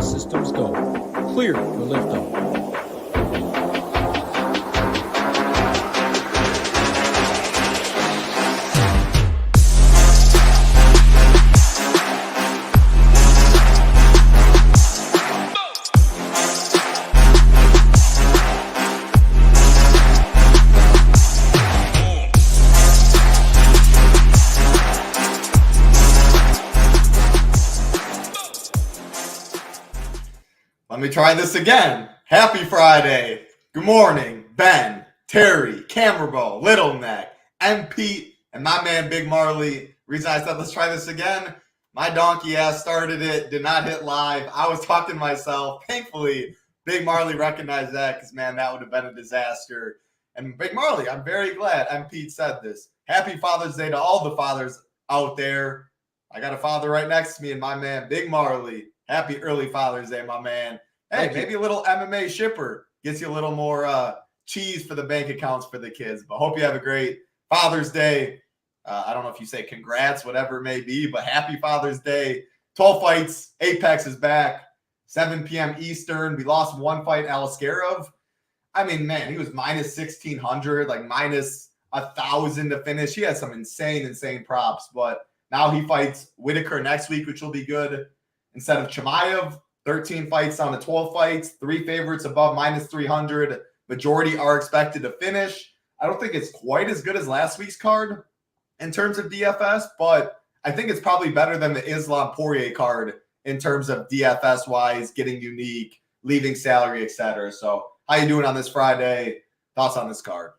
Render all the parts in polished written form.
systems go. Clear for liftoff. Let me try this again. Happy Friday. Good morning, Ben, Terry, Camberbo, Little Neck, M. Pete, and my man Big Marley. Reason I said let's try this again, my donkey ass started it, did not hit live. I was talking to myself. Thankfully, Big Marley recognized that because, man, that would have been a disaster. And Big Marley, I'm very glad M. Pete said this. Happy Father's Day to all the fathers out there. I got a father right next to me and my man Big Marley. Happy early Father's Day, my man. Hey, maybe a little MMA shipper gets you a little more cheese for the bank accounts for the kids. But hope you have a great Father's Day. I don't know if you say congrats, whatever it may be, but happy Father's Day. 12 fights. Apex is back. 7 p.m. Eastern. We lost one fight, Alaskarov. I mean, man, he was minus 1,600, like minus 1,000 to finish. He had some insane props. But now he fights Whitaker next week, which will be good. Instead of Chimaev, 13 fights down to 12 fights, 3 favorites above minus 300. Majority are expected to finish. I don't think it's quite as good as last week's card in terms of DFS, but I think it's probably better than the Islam Poirier card in terms of DFS-wise, getting unique, leaving salary, etc. So how you doing on this Friday? Thoughts on this card?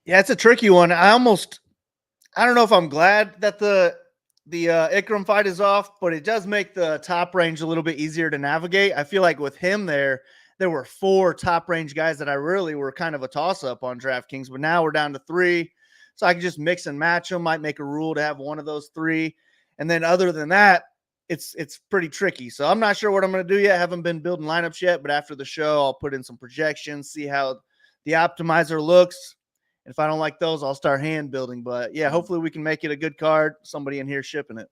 Yeah, it's a tricky one. I don't know if I'm glad that the Ikram fight is off, but it does make the top range a little bit easier to navigate. I feel like with him there were 4 top range guys that I really were kind of a toss up on DraftKings, but now we're down to 3. So I can just mix and match them. Might make a rule to have one of those 3. And then other than that, it's pretty tricky. So I'm not sure what I'm going to do yet. I haven't been building lineups yet, but after the show, I'll put in some projections, see how the optimizer looks. If I don't like those, I'll start hand building. But yeah, hopefully we can make it a good card. Somebody in here shipping it.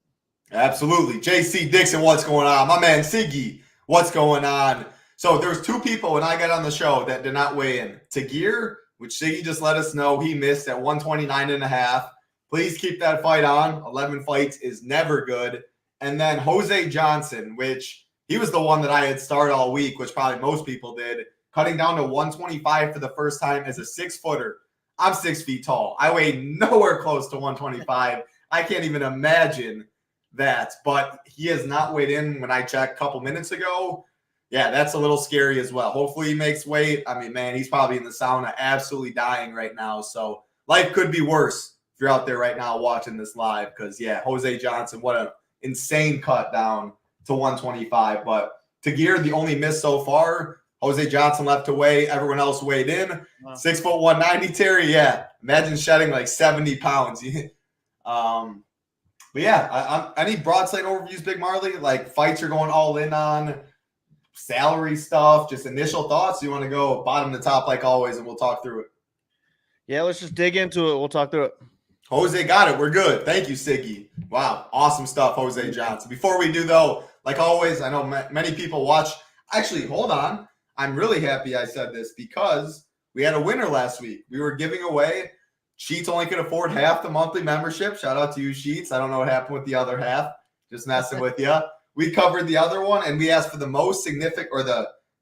Absolutely. JC Dixon, what's going on? My man Siggy, what's going on? So there's 2 people when I got on the show that did not weigh in. Tagir, which Siggy just let us know he missed at 129.5. Please keep that fight on. 11 fights is never good. And then Jose Johnson, which he was the one that I had started all week, which probably most people did, cutting down to 125 for the first time as a 6-footer. I'm 6 feet tall. I weigh nowhere close to 125. I can't even imagine that. But he has not weighed in when I checked a couple minutes ago. Yeah, that's a little scary as well. Hopefully he makes weight. I mean, man, he's probably in the sauna absolutely dying right now. So life could be worse if you're out there right now watching this live. Because, yeah, Jose Johnson, what an insane cut down to 125. But Tagir, the only miss so far. Jose Johnson left to weigh. Everyone else weighed in. Wow. 6 foot 190, Terry. Yeah. Imagine shedding like 70 pounds. But yeah, any broad slate overviews, Big Marley? Like fights you're going all in on, salary stuff, just initial thoughts? You want to go bottom to top like always, and we'll talk through it. Yeah, let's just dig into it. We'll talk through it. Jose got it. We're good. Thank you, Siggy. Wow. Awesome stuff, Jose Johnson. Before we do, though, like always, I know many people watch. Actually, hold on. I'm really happy I said this because we had a winner last week. We were giving away. Sheets only could afford half the monthly membership. Shout out to you, Sheets. I don't know what happened with the other half. Just messing with you. We covered the other one, and we asked for the most significant, or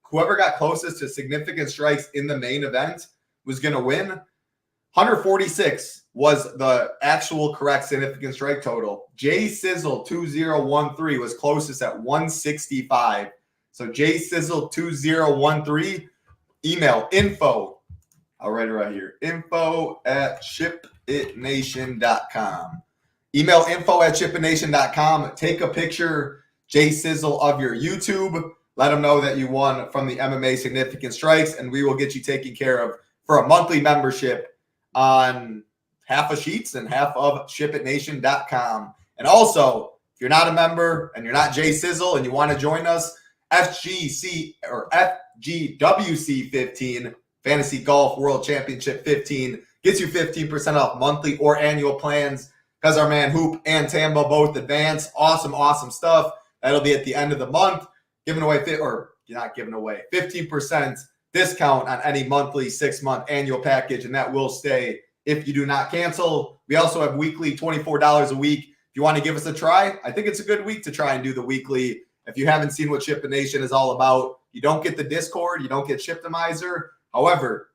whoever got closest to significant strikes in the main event was going to win. 146 was the actual correct significant strike total. J Sizzle 2013 was closest at 165. So J Sizzle 2013, email info. I'll write it right here. info@shipitnation.com. Email info@shipitnation.com. Take a picture, J Sizzle, of your YouTube. Let them know that you won from the MMA Significant Strikes, and we will get you taken care of for a monthly membership on half of Sheets and half of ShipItNation.com. And also, if you're not a member and you're not J Sizzle and you want to join us, FGC or FGWC 15, Fantasy Golf World Championship 15, gets you 15% off monthly or annual plans because our man Hoop and Tambo both advance. Awesome stuff. That'll be at the end of the month, giving away, or not giving away, 15% discount on any monthly 6-month annual package, and that will stay if you do not cancel. We also have weekly $24 a week. If you want to give us a try, I think it's a good week to try and do the weekly. If you haven't seen what SHIPIT Nation is all about, you don't get the Discord, you don't get Shiptimizer. However,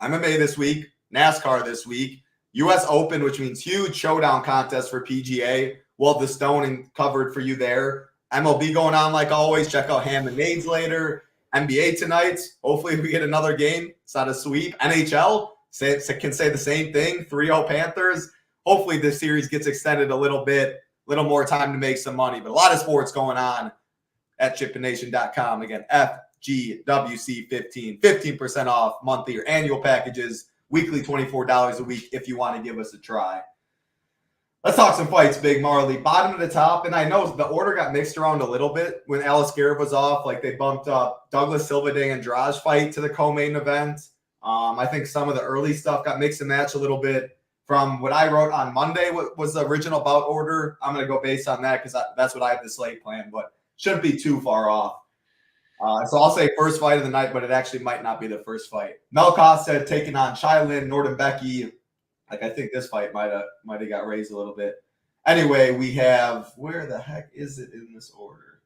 MMA this week, NASCAR this week, US Open, which means huge showdown contest for PGA. We'll have the Stone covered for you there. MLB going on like always. Check out Ham and Nades later. NBA tonight. Hopefully we get another game. It's not a sweep. NHL can say the same thing. 3-0 Panthers. Hopefully this series gets extended a little bit, little more time to make some money. But a lot of sports going on at ShipItNation.com. Again, FGWC15. 15% off monthly or annual packages. Weekly $24 a week if you want to give us a try. Let's talk some fights, Big Marley. Bottom to the top, and I know the order got mixed around a little bit when Alice Garib was off. Like they bumped up Douglas Silva de Andrade fight to the co-main event. I think some of the early stuff got mixed and matched a little bit. From what I wrote on Monday, what was the original bout order? I'm going to go based on that because that's what I have the slate plan, but shouldn't be too far off. So I'll say first fight of the night, but it actually might not be the first fight. Mel Costa taking on Shailin Nordin-Becky. Like I think this fight might have got raised a little bit. Anyway, we have, where the heck is it in this order?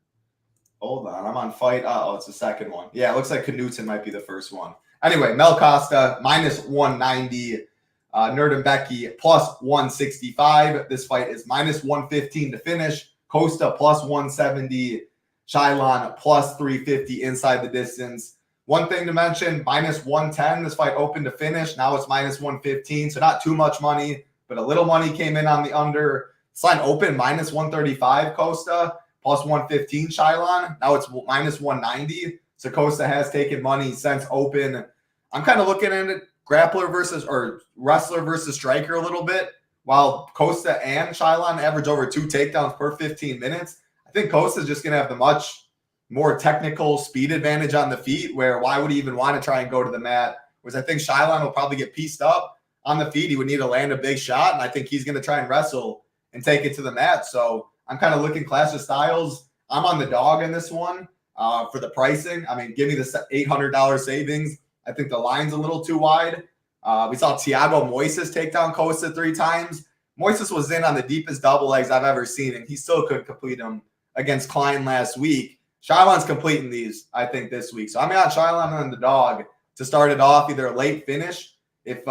Hold on, I'm on fight. Oh, it's the second one. Yeah, it looks like Knutson might be the first one. Anyway, Mel Costa minus 190, Nordin-Becky plus 165. This fight is minus 115 to finish. Costa plus 170. Shailin plus 350 inside the distance. One thing to mention, minus 110. This fight opened to finish. Now it's minus 115. So not too much money, but a little money came in on the under. This line open minus 135 Costa, plus 115 Shailin. Now it's minus 190. So Costa has taken money since open. I'm kind of looking at it grappler versus or wrestler versus striker a little bit. While Costa and Shailin average over 2 takedowns per 15 minutes, I think Costa's just going to have the much more technical speed advantage on the feet, where why would he even want to try and go to the mat? Whereas I think Shailin will probably get pieced up on the feet. He would need to land a big shot, and I think he's going to try and wrestle and take it to the mat. So I'm kind of looking Clash of Styles. I'm on the dog in this one for the pricing. I mean, give me the $800 savings. I think the line's a little too wide. We saw Thiago Moises take down Costa 3 times. Moises was in on the deepest double legs I've ever seen, and he still couldn't complete them against Klein last week. Shailin's completing these, I think, this week. So I'm on Shailin and the dog to start it off, either a late finish if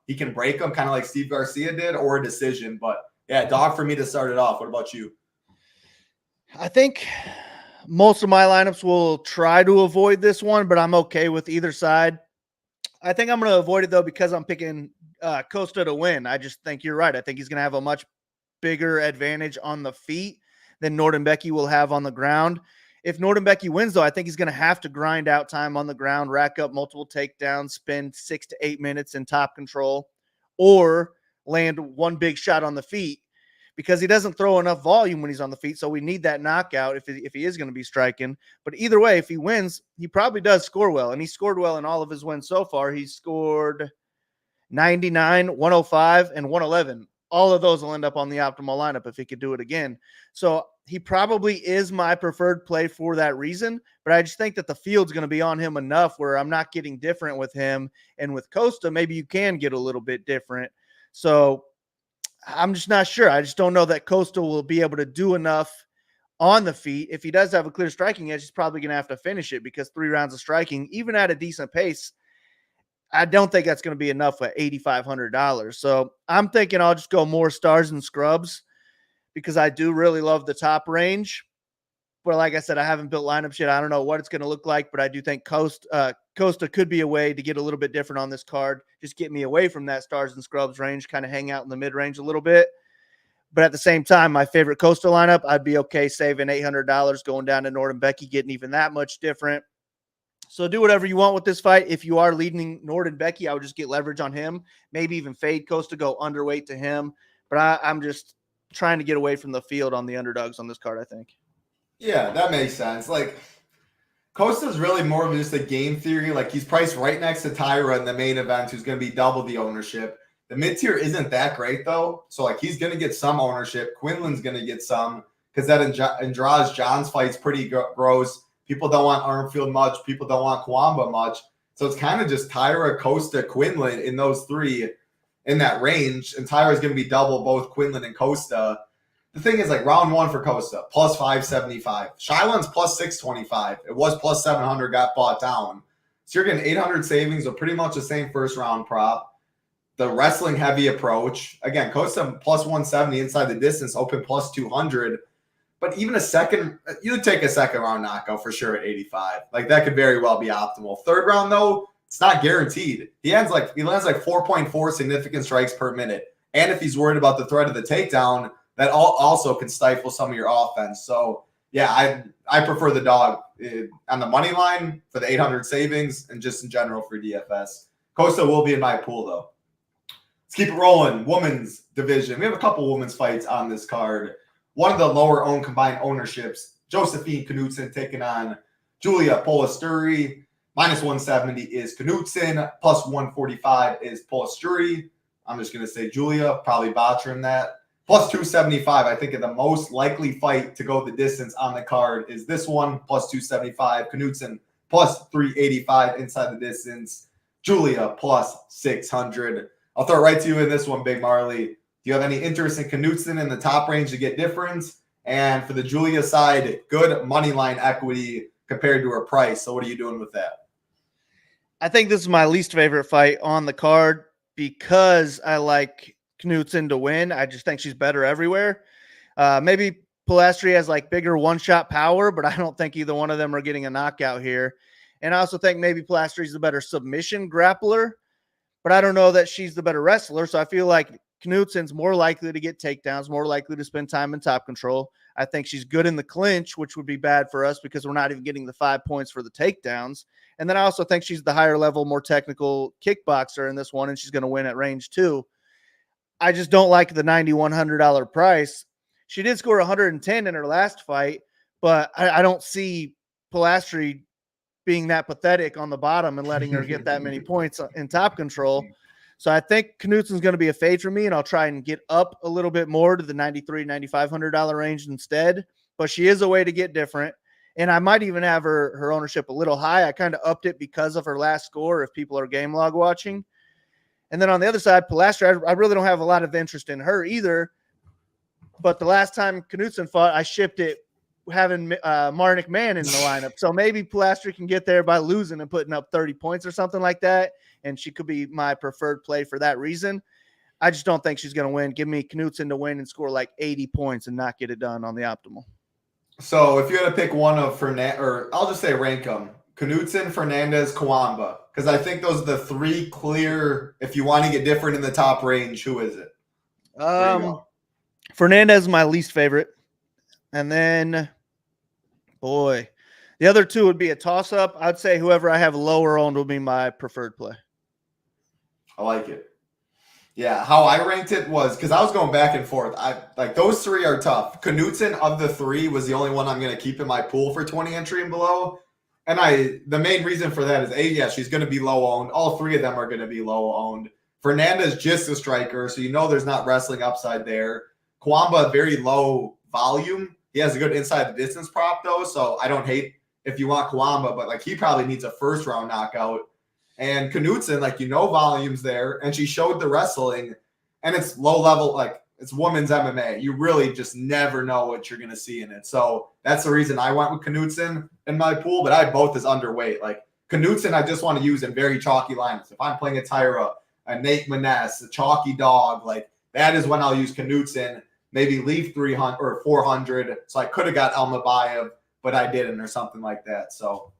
he can break them, kind of like Steve Garcia did, or a decision. But, yeah, dog for me to start it off. What about you? I think most of my lineups will try to avoid this one, but I'm okay with either side. I think I'm going to avoid it, though, because I'm picking Costa to win. I just think you're right. I think he's going to have a much bigger advantage on the feet than Nordin-Becky will have on the ground. If Nordin-Becky wins, though, I think he's going to have to grind out time on the ground, rack up multiple takedowns, spend 6 to 8 minutes in top control, or land one big shot on the feet because he doesn't throw enough volume when he's on the feet. So we need that knockout if he is going to be striking. But either way, if he wins, he probably does score well. And he scored well in all of his wins so far. He scored 99, 105, and 111. All of those will end up on the optimal lineup if he could do it again. So he probably is my preferred play for that reason, but I just think that the field's going to be on him enough where I'm not getting different with him. And with Costa, maybe you can get a little bit different. So I'm just not sure. I just don't know that Costa will be able to do enough on the feet. If he does have a clear striking edge, he's probably going to have to finish it because 3 rounds of striking, even at a decent pace, I don't think that's going to be enough at $8,500. So I'm thinking I'll just go more stars and scrubs because I do really love the top range. But like I said, I haven't built lineups yet. I don't know what it's going to look like, but I do think Costa could be a way to get a little bit different on this card. Just get me away from that stars and scrubs range, kind of hang out in the mid-range a little bit. But at the same time, my favorite Costa lineup, I'd be okay saving $800 going down to Nordin-Becky, getting even that much different. So do whatever you want with this fight. If you are leading Nordin-Becky, I would just get leverage on him. Maybe even fade Costa, go underweight to him. But I'm just trying to get away from the field on the underdogs on this card, I think. Yeah, that makes sense. Like, Costa's really more of just a game theory. Like, he's priced right next to Tyra in the main event, who's going to be double the ownership. The mid-tier isn't that great, though. So, like, he's going to get some ownership. Quinlan's going to get some. because that Andrade John's fight's pretty gross. People don't want Armfield much. People don't want Kwamba much. So it's kind of just Tyra, Costa, Quinlan in those three in that range. And Tyra's going to be double both Quinlan and Costa. The thing is, like, round one for Costa, plus 575. Shylon's plus 625. It was plus 700, got bought down. So you're getting 800 savings with pretty much the same first round prop. The wrestling heavy approach. Again, Costa plus 170 inside the distance, open plus 200. But even you'd take a second round knockout for sure at 85. Like, that could very well be optimal. Third round, though, it's not guaranteed. He lands like 4.4 significant strikes per minute. And if he's worried about the threat of the takedown, that also can stifle some of your offense. So, yeah, I prefer the dog on the money line for the 800 savings and just in general for DFS. Costa will be in my pool, though. Let's keep it rolling. Women's division. We have a couple women's fights on this card. One of the lower-owned combined ownerships, Josephine Knudsen taking on Julia Polasturi. Minus 170 is Knudsen. Plus 145 is Polasturi. I'm just going to say Julia, probably botching that. Plus 275, I think the most likely fight to go the distance on the card is this one, plus 275. Knudsen, plus 385 inside the distance. Julia, plus 600. I'll throw it right to you in this one, Big Marley. Do you have any interest in Knudsen in the top range to get difference? And for the Julia side, good money line equity compared to her price. So what are you doing with that? I think this is my least favorite fight on the card because I like Knudsen to win. I just think she's better everywhere. Maybe Polastri has like bigger one-shot power, but I don't think either one of them are getting a knockout here. And I also think maybe Polastri's the better submission grappler, but I don't know that she's the better wrestler. So I feel like Knudsen's more likely to get takedowns, more likely to spend time in top control. I think she's good in the clinch, which would be bad for us because we're not even getting the 5 points for the takedowns. And then I also think she's the higher level, more technical kickboxer in this one, and she's going to win at range 2. I just don't like the $9,100 price. She did score 110 in her last fight, but I don't see Polastri being that pathetic on the bottom and letting her get that many points in top control. So I think Knudsen's going to be a fade for me, and I'll try and get up a little bit more to the $9,300, $9,500 range instead. But she is a way to get different, and I might even have her ownership a little high. I kind of upped it because of her last score if people are game log watching. And then on the other side, Polastri, I really don't have a lot of interest in her either. But the last time Knudsen fought, I shipped it having Marnik Mann in the lineup. So maybe Polastri can get there by losing and putting up 30 points or something like that. And she could be my preferred play for that reason. I just don't think she's going to win. Give me Knudsen to win and score like 80 points and not get it done on the optimal. So if you had to pick one of Fernandez, or I'll just say rank them, Knudsen, Fernandez, Kwamba, because I think those are the three clear, if you want to get different in the top range, who is it? Fernandez is my least favorite. And then, boy, the other two would be a toss-up. I'd say whoever I have lower owned will be my preferred play. I like it. Yeah, how I ranked it was, because I was going back and forth. Those three are tough. Knudsen of the three was the only one I'm going to keep in my pool for 20 entry and below. And the main reason for that is, she's going to be low owned. All three of them are going to be low owned. Fernandez just a striker, so there's not wrestling upside there. Kwamba, very low volume. He has a good inside the distance prop though, so I don't hate if you want Kwamba, but he probably needs a first round knockout. And Knudsen, volume's there, and she showed the wrestling, and it's low level, it's women's MMA. You really just never know what you're going to see in it. So that's the reason I went with Knudsen in my pool, but I had both as underweight. Knudsen, I just want to use in very chalky lineups. If I'm playing a Tyra, a Nate Maness, a chalky dog, that is when I'll use Knudsen, maybe leave 300 or 400. So I could have got Almabayev, but I didn't, or something like that. So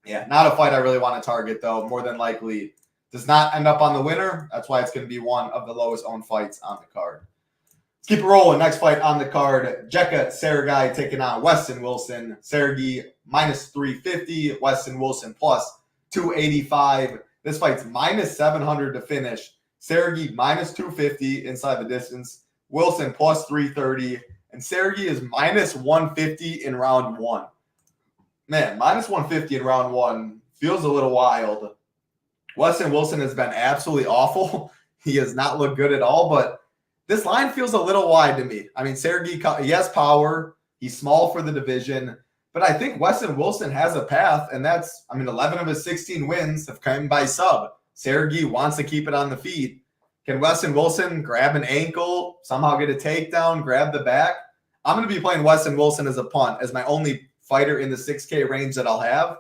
yeah, not a fight I really want to target, though. More than likely does not end up on the winner. That's why it's going to be one of the lowest owned fights on the card. Let's keep it rolling. Next fight on the card, Jekka Sergey taking on Weston Wilson. Sergey minus 350, Weston Wilson plus 285. This fight's minus 700 to finish. Sergey minus 250 inside the distance. Wilson plus 330. And Sergey is minus 150 in round 1. Man, minus 150 in round 1 feels a little wild. Weston Wilson has been absolutely awful. He has not looked good at all, but this line feels a little wide to me. I mean, Sergey, he has power, He's small for the division. But I think Weston Wilson has a path, and that's, 11 of his 16 wins have come by sub. Sergey wants to keep it on the feet. Can Weston Wilson grab an ankle, somehow get a takedown, grab the back? I'm going to be playing Weston Wilson as a punt, as my only fighter in the 6K range that I'll have.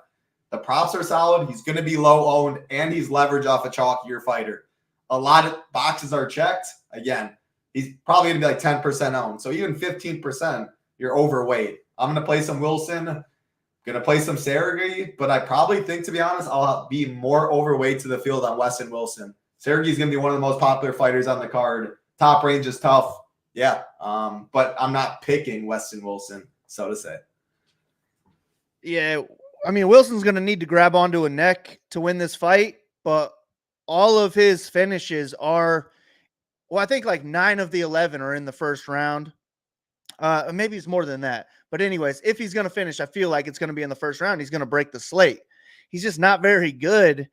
The props are solid. He's going to be low owned, and he's leverage off a chalkier fighter. A lot of boxes are checked. Again, he's probably going to be like 10% owned. So even 15%, you're overweight. I'm going to play some Wilson. Going to play some Sergey, but I probably think, to be honest, I'll be more overweight to the field on Weston Wilson. Sergey's going to be one of the most popular fighters on the card. Top range is tough. Yeah. But I'm not picking Weston Wilson, so to say. Yeah. Wilson's going to need to grab onto a neck to win this fight, but all of his finishes are, I think like 9 of the 11 are in the first round. Maybe it's more than that. But anyways, if he's going to finish, I feel like it's going to be in the first round. He's going to break the slate. He's just not very good.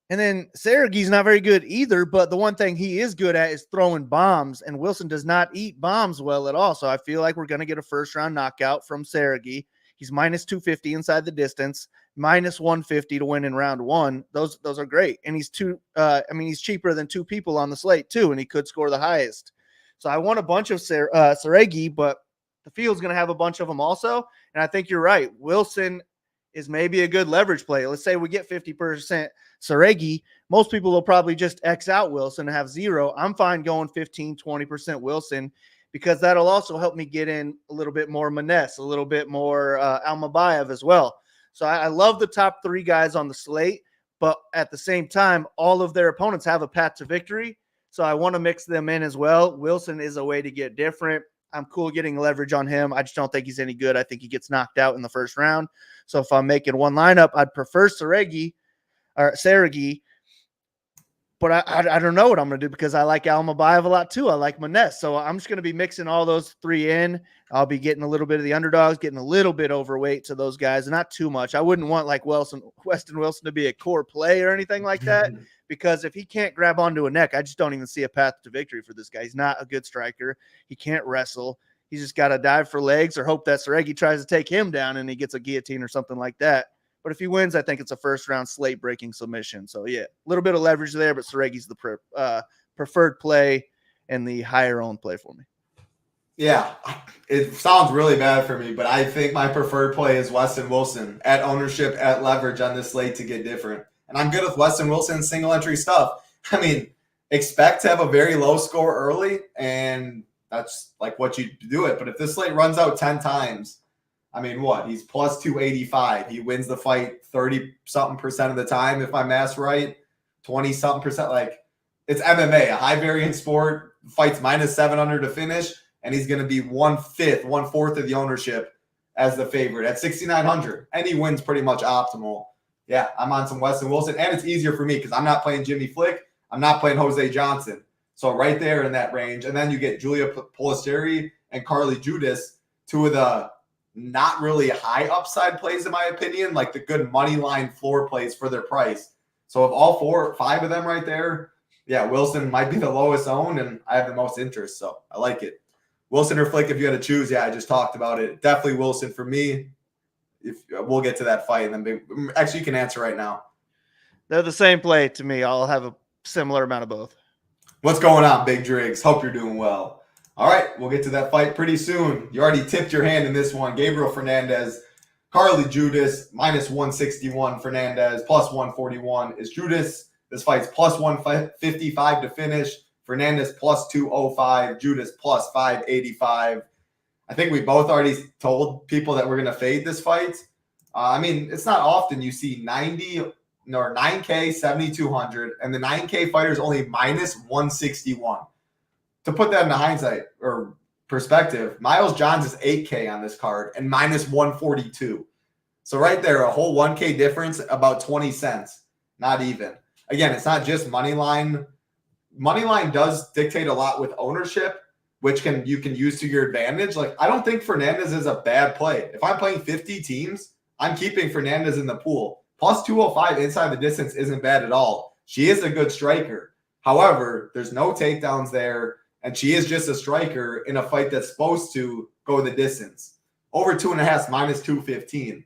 And then Sergey's not very good either, but the one thing he is good at is throwing bombs, and Wilson does not eat bombs well at all. So I feel like we're going to get a first-round knockout from Sergey. He's minus 250 inside the distance, minus 150 to win in round 1. Those are great. And he's he's cheaper than 2 people on the slate too, and he could score the highest. So I want a bunch of Sergey, but the field's going to have a bunch of them also. And I think you're right. Wilson is maybe a good leverage play. Let's say we get 50% Sergey. Most people will probably just X out Wilson and have 0. I'm fine going 15, 20% Wilson, because that'll also help me get in a little bit more Manes, a little bit more Almabayev as well. So I love the top 3 guys on the slate, but at the same time, all of their opponents have a path to victory. So I want to mix them in as well. Wilson is a way to get different. I'm cool getting leverage on him. I just don't think he's any good. I think he gets knocked out in the first round. So if I'm making one lineup, I'd prefer Sergey, but I don't know what I'm going to do, because I like Almabayev a lot too. I like Manes. So I'm just going to be mixing all those 3 in. I'll be getting a little bit of the underdogs, getting a little bit overweight to those guys, not too much. I wouldn't want like Weston Wilson to be a core play or anything like that, because if he can't grab onto a neck, I just don't even see a path to victory for this guy. He's not a good striker. He can't wrestle. He's just got to dive for legs or hope that Sergey tries to take him down and he gets a guillotine or something like that. But if he wins, I think it's a first-round slate-breaking submission. So, yeah, a little bit of leverage there, but Sergey's the preferred play and the higher-owned play for me. Yeah, it sounds really bad for me, but I think my preferred play is Weston Wilson at ownership, at leverage on this slate to get different. And I'm good with Weston Wilson's single-entry stuff. Expect to have a very low score early, and that's like what you do it. But if this slate runs out 10 times, he's plus 285. He wins the fight 30-something% of the time, if my math's right, 20-something%. Like, it's MMA, a high-variance sport. Fight's minus 700 to finish, and he's going to be 1/4 of the ownership as the favorite at 6,900. And he wins pretty much optimal. Yeah, I'm on some Weston Wilson, and it's easier for me because I'm not playing Jimmy Flick. I'm not playing Jose Johnson. So right there in that range. And then you get Julia Polisteri and Carly Judas, 2 of the not really high upside plays, in my opinion, like the good money line floor plays for their price. So of all 4 or 5 of them right there, yeah, Wilson might be the lowest owned, and I have the most interest. So I like it. Wilson or Flick, if you had to choose, yeah, I just talked about it. Definitely Wilson for me. If we'll get to that fight, and then actually you can answer right now. They're the same play to me. I'll have a similar amount of both. What's going on, Big Driggs? Hope you're doing well. All right, we'll get to that fight pretty soon. You already tipped your hand in this one. Gabriel Fernandez, Carly Judas, minus 161. Fernandez, plus 141 is Judas. This fight's plus 155 to finish. Fernandez, plus 205. Judas, plus 585. I think we both already told people that we're going to fade this fight. It's not often you see 9K, 7,200, and the 9K fighter is only minus 161. To put that into hindsight or perspective, Miles Johns is 8K on this card and minus 142. So right there, a whole 1K difference, about 20 cents, not even. Again, it's not just money line. Money line does dictate a lot with ownership, which you can use to your advantage. Like, I don't think Fernandez is a bad play. If I'm playing 50 teams, I'm keeping Fernandez in the pool. Plus 205 inside the distance isn't bad at all. She is a good striker. However, there's no takedowns there, and she is just a striker in a fight that's supposed to go the distance. Over 2.5 minus 215.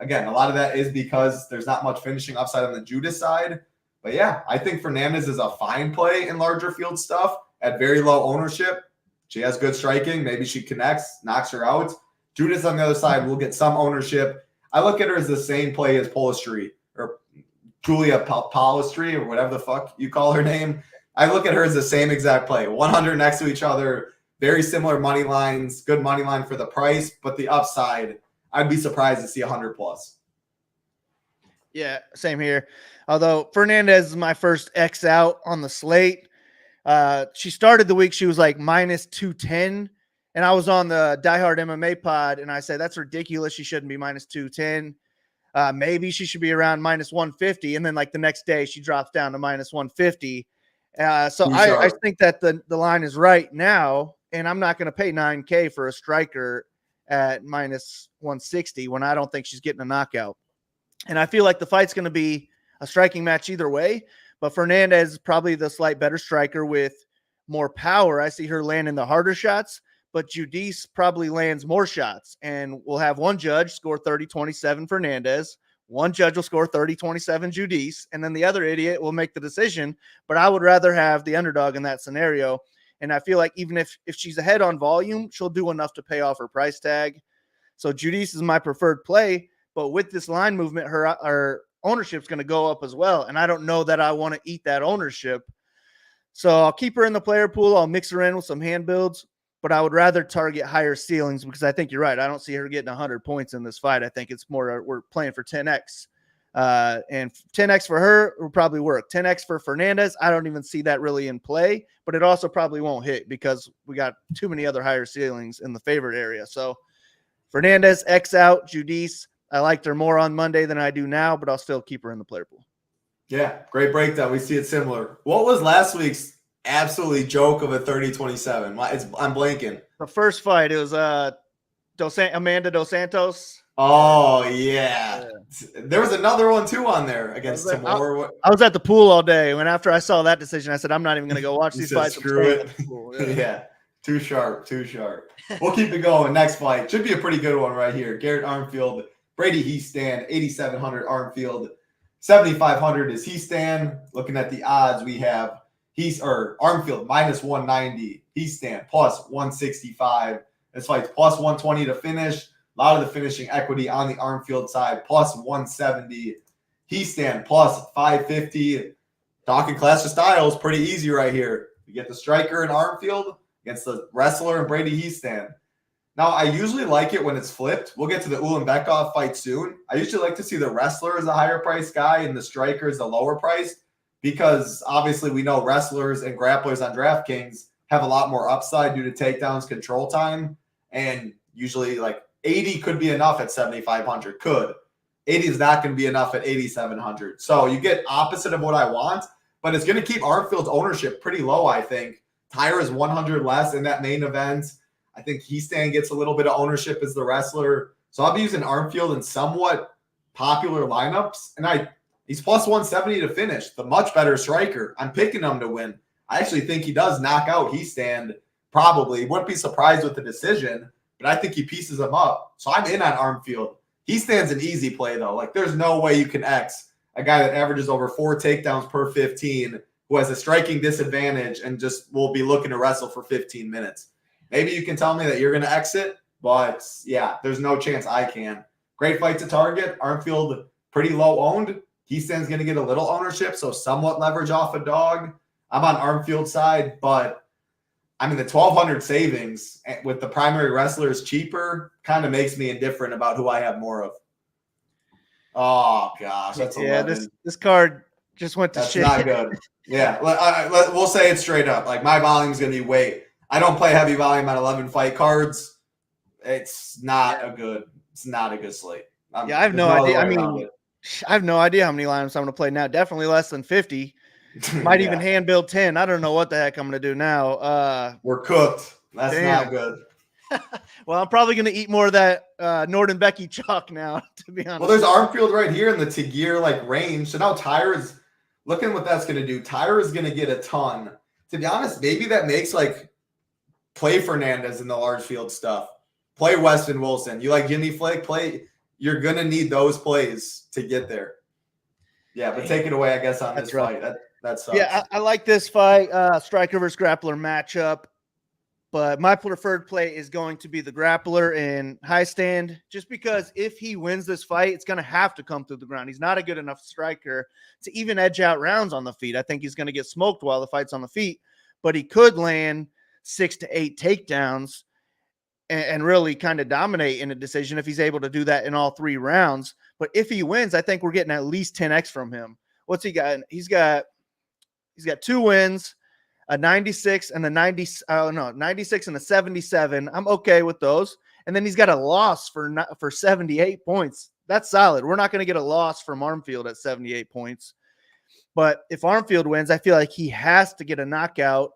Again, a lot of that is because there's not much finishing upside on the Judas side. But yeah, I think Fernandez is a fine play in larger field stuff at very low ownership. She has good striking. Maybe she connects, knocks her out. Judas on the other side will get some ownership. I look at her as the same play as Polistri or Julia Polistri or whatever the fuck you call her name. I look at her as the same exact play. 100 next to each other. Very similar money lines. Good money line for the price. But the upside, I'd be surprised to see 100 plus. Yeah, same here. Although Fernandez is my first X out on the slate. She started the week, she was like minus 210. And I was on the Diehard MMA pod, and I said, that's ridiculous. She shouldn't be minus 210. Maybe she should be around minus 150. And then like the next day, she drops down to minus 150. So I think that the line is right now, and I'm not going to pay $9K for a striker at minus 160 when I don't think she's getting a knockout. And I feel like the fight's going to be a striking match either way, but Fernandez is probably the slight better striker with more power. I see her landing the harder shots, but Judice probably lands more shots, and we'll have one judge score 30-27 Fernandez. One judge will score 30-27 Judice, and then the other idiot will make the decision. But I would rather have the underdog in that scenario. And I feel like even if she's ahead on volume, she'll do enough to pay off her price tag. So Judice is my preferred play, but with this line movement, her ownership's going to go up as well. And I don't know that I want to eat that ownership. So I'll keep her in the player pool. I'll mix her in with some hand builds, but I would rather target higher ceilings because I think you're right. I don't see her getting 100 points in this fight. I think it's more we're playing for 10X. And 10X for her will probably work. 10X for Fernandez, I don't even see that really in play, but it also probably won't hit because we got too many other higher ceilings in the favorite area. So Fernandez, X out, Judice. I liked her more on Monday than I do now, but I'll still keep her in the player pool. Yeah, great breakdown. We see it similar. What was last week's absolutely joke of a 30-27? I'm blanking. The first fight, it was Amanda Dos Santos. Oh, yeah. There was another one, too, on there against Tamor. I was at the pool all day. When after I saw that decision, I said, I'm not even going to go watch these fights. Screw it. Yeah. Too sharp. We'll keep it going. Next fight. Should be a pretty good one right here. Garrett Armfield, Brady Heastan, 8,700 Armfield. 7,500 is Heastan. Looking at the odds, we have Armfield minus 190. Heastan plus 165. This fight's plus 120 to finish. A lot of the finishing equity on the Armfield side, plus 170. Heastan plus 550. Talking clash of styles, pretty easy right here. You get the striker in Armfield against the wrestler in Brady Heastan. Now, I usually like it when it's flipped. We'll get to the Ulanbekov fight soon. I usually like to see the wrestler as a higher price guy and the striker as the lower price because obviously we know wrestlers and grapplers on DraftKings have a lot more upside due to takedowns, control time, and usually like 80 could be enough at 7,500. Could. 80 is not going to be enough at 8,700. So you get opposite of what I want, but it's going to keep Armfield's ownership pretty low, I think. Tyra's 100 less in that main event. I think Heastan gets a little bit of ownership as the wrestler. So I'll be using Armfield in somewhat popular lineups. And he's plus 170 to finish. The much better striker. I'm picking him to win. I actually think he does knock out Heastan probably. Wouldn't be surprised with the decision, but I think he pieces him up. So I'm in on Armfield. Heastan's an easy play, though. Like, there's no way you can X a guy that averages over 4 takedowns per 15 who has a striking disadvantage and just will be looking to wrestle for 15 minutes. Maybe you can tell me that you're going to exit, but yeah, there's no chance I can. Great fight to target. Armfield pretty low owned. Heastan's going to get a little ownership, so somewhat leverage off a dog. I'm on Armfield's side, but I mean the 1,200 savings with the primary wrestlers cheaper kind of makes me indifferent about who I have more of. Oh gosh, that's 11. This card just went to shit. That's not good. Yeah, we'll say it straight up. Like my volume is going to be weight. I don't play heavy volume on 11 fight cards. It's not a good slate. I have no idea. I mean, I have no idea how many lineups I'm going to play now. Definitely less than 50. Might even hand build 10. I don't know what the heck I'm going to do now. We're cooked. That's not good. Well, I'm probably going to eat more of that Norden Becky chalk now, to be honest. Well, there's Armfield right here in the Tagir range. So now Tyra's looking what that's going to do. Tyra is going to get a ton. To be honest, maybe that makes play Fernandez in the large field stuff. play Weston Wilson. You like Jimmy Flick? You're going to need those plays to get there. Yeah, but take it away, I guess, on this fight. That sucks. Yeah, I like this fight, striker versus grappler matchup. But my preferred play is going to be the grappler in high stand, just because if he wins this fight, it's going to have to come through the ground. He's not a good enough striker to even edge out rounds on the feet. I think he's going to get smoked while the fight's on the feet, but he could land 6 to 8 takedowns and really kind of dominate in a decision if he's able to do that in all 3 rounds. But if he wins, I think we're getting at least 10x from him. What's he got? He's got 2 wins. A 96 and a 96 and a 77. I'm okay with those. And then he's got a loss for 78 points. That's solid. We're not going to get a loss from Armfield at 78 points. But if Armfield wins, I feel like he has to get a knockout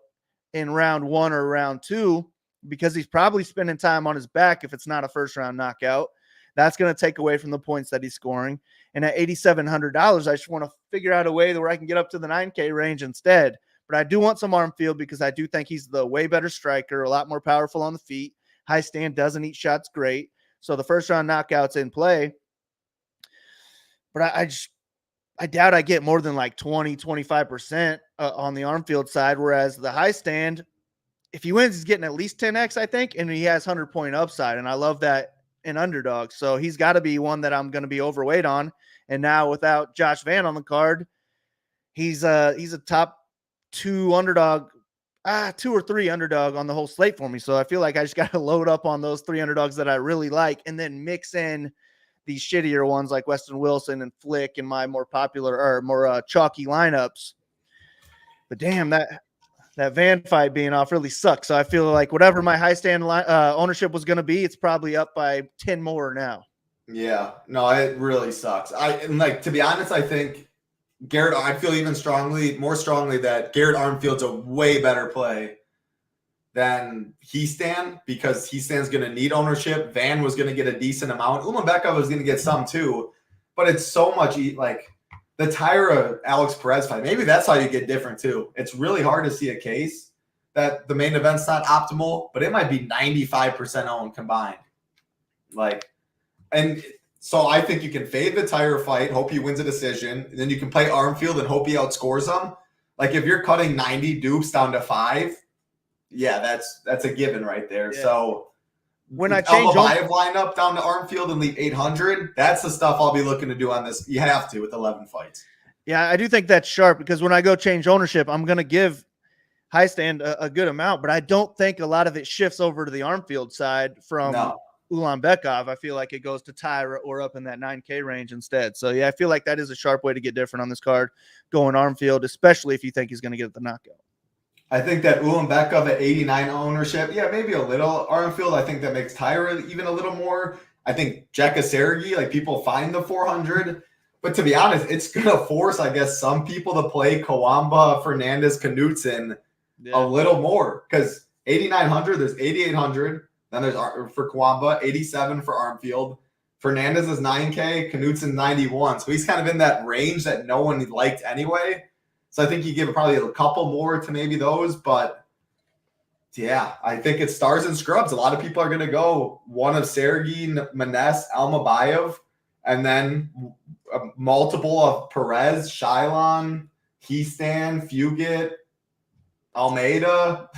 in round 1 or round 2 because he's probably spending time on his back if it's not a first round knockout. That's going to take away from the points that he's scoring. And at $8,700, I just want to figure out a way where I can get up to the 9K range instead. But I do want some Armfield because I do think he's the way better striker, a lot more powerful on the feet. High stand doesn't eat shots great. So the first round knockout's in play. But I doubt I get more than like 20, 25% on the Armfield side, whereas the high stand, if he wins, he's getting at least 10x, I think, and he has 100-point upside. And I love that in underdog. So he's got to be one that I'm going to be overweight on. And now without Josh Van on the card, he's a top 2 underdog, 2 or 3 underdog on the whole slate for me. So I feel like I just got to load up on those 3 underdogs that I really like and then mix in these shittier ones like Weston Wilson and Flick and my more popular or more chalky lineups. But damn, that Van fight being off really sucks. So I feel like whatever my high stand ownership was going to be, it's probably up by 10 more now. Yeah, no, it really sucks. To be honest, I think I feel even more strongly that Garrett Armfield's a way better play than Heastan because Heastan's going to need ownership. Van was going to get a decent amount. Ulanbekov was going to get some too, but it's so much like the Tyra Alex Perez fight. Maybe that's how you get different too. It's really hard to see a case that the main event's not optimal, but it might be 95% owned combined. So I think you can fade the Tyra fight, hope he wins a decision, and then you can play Armfield and hope he outscores them. Like if you're cutting 90 dupes down to 5, yeah, that's a given right there. Yeah. So when I change lineup down to Armfield and leave 800, that's the stuff I'll be looking to do on this. You have to with 11 fights. Yeah, I do think that's sharp because when I go change ownership, I'm going to give high stand a good amount, but I don't think a lot of it shifts over to the Armfield side from Ulanbekov. I feel like it goes to Tyra or up in that 9K range instead. So, yeah, I feel like that is a sharp way to get different on this card, going Armfield, especially if you think he's going to get the knockout. I think that Ulanbekov at 89 ownership, yeah, maybe a little. Armfield, I think that makes Tyra even a little more. I think Jekka Sergey, like people find the 400. But to be honest, it's going to force, I guess, some people to play Kawamba, Fernandez, Knudsen a little more. Because 8,900, there's 8,800. Then there's for Kawamba, 87 for Armfield. Fernandez is 9K, Knudsen 91. So he's kind of in that range that no one liked anyway. So I think you give probably a couple more to maybe those. But yeah, I think it's stars and scrubs. A lot of people are going to go one of Sergey, Manes, Almabayev, and then multiple of Perez, Shylon, Heastan, Fugit, Almeida,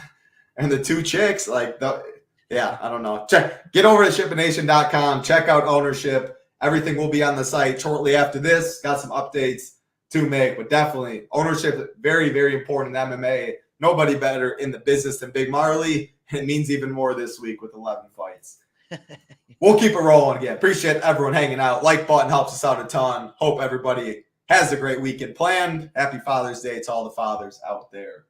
and the 2 chicks. Yeah, I don't know. Get over to SHIPITNation.com. Check out ownership. Everything will be on the site shortly after this. Got some updates to make, but definitely ownership, very, very important in MMA. Nobody better in the business than Big Marley. It means even more this week with 11 fights. We'll keep it rolling again. Appreciate everyone hanging out. Like button helps us out a ton. Hope everybody has a great weekend planned. Happy Father's Day to all the fathers out there.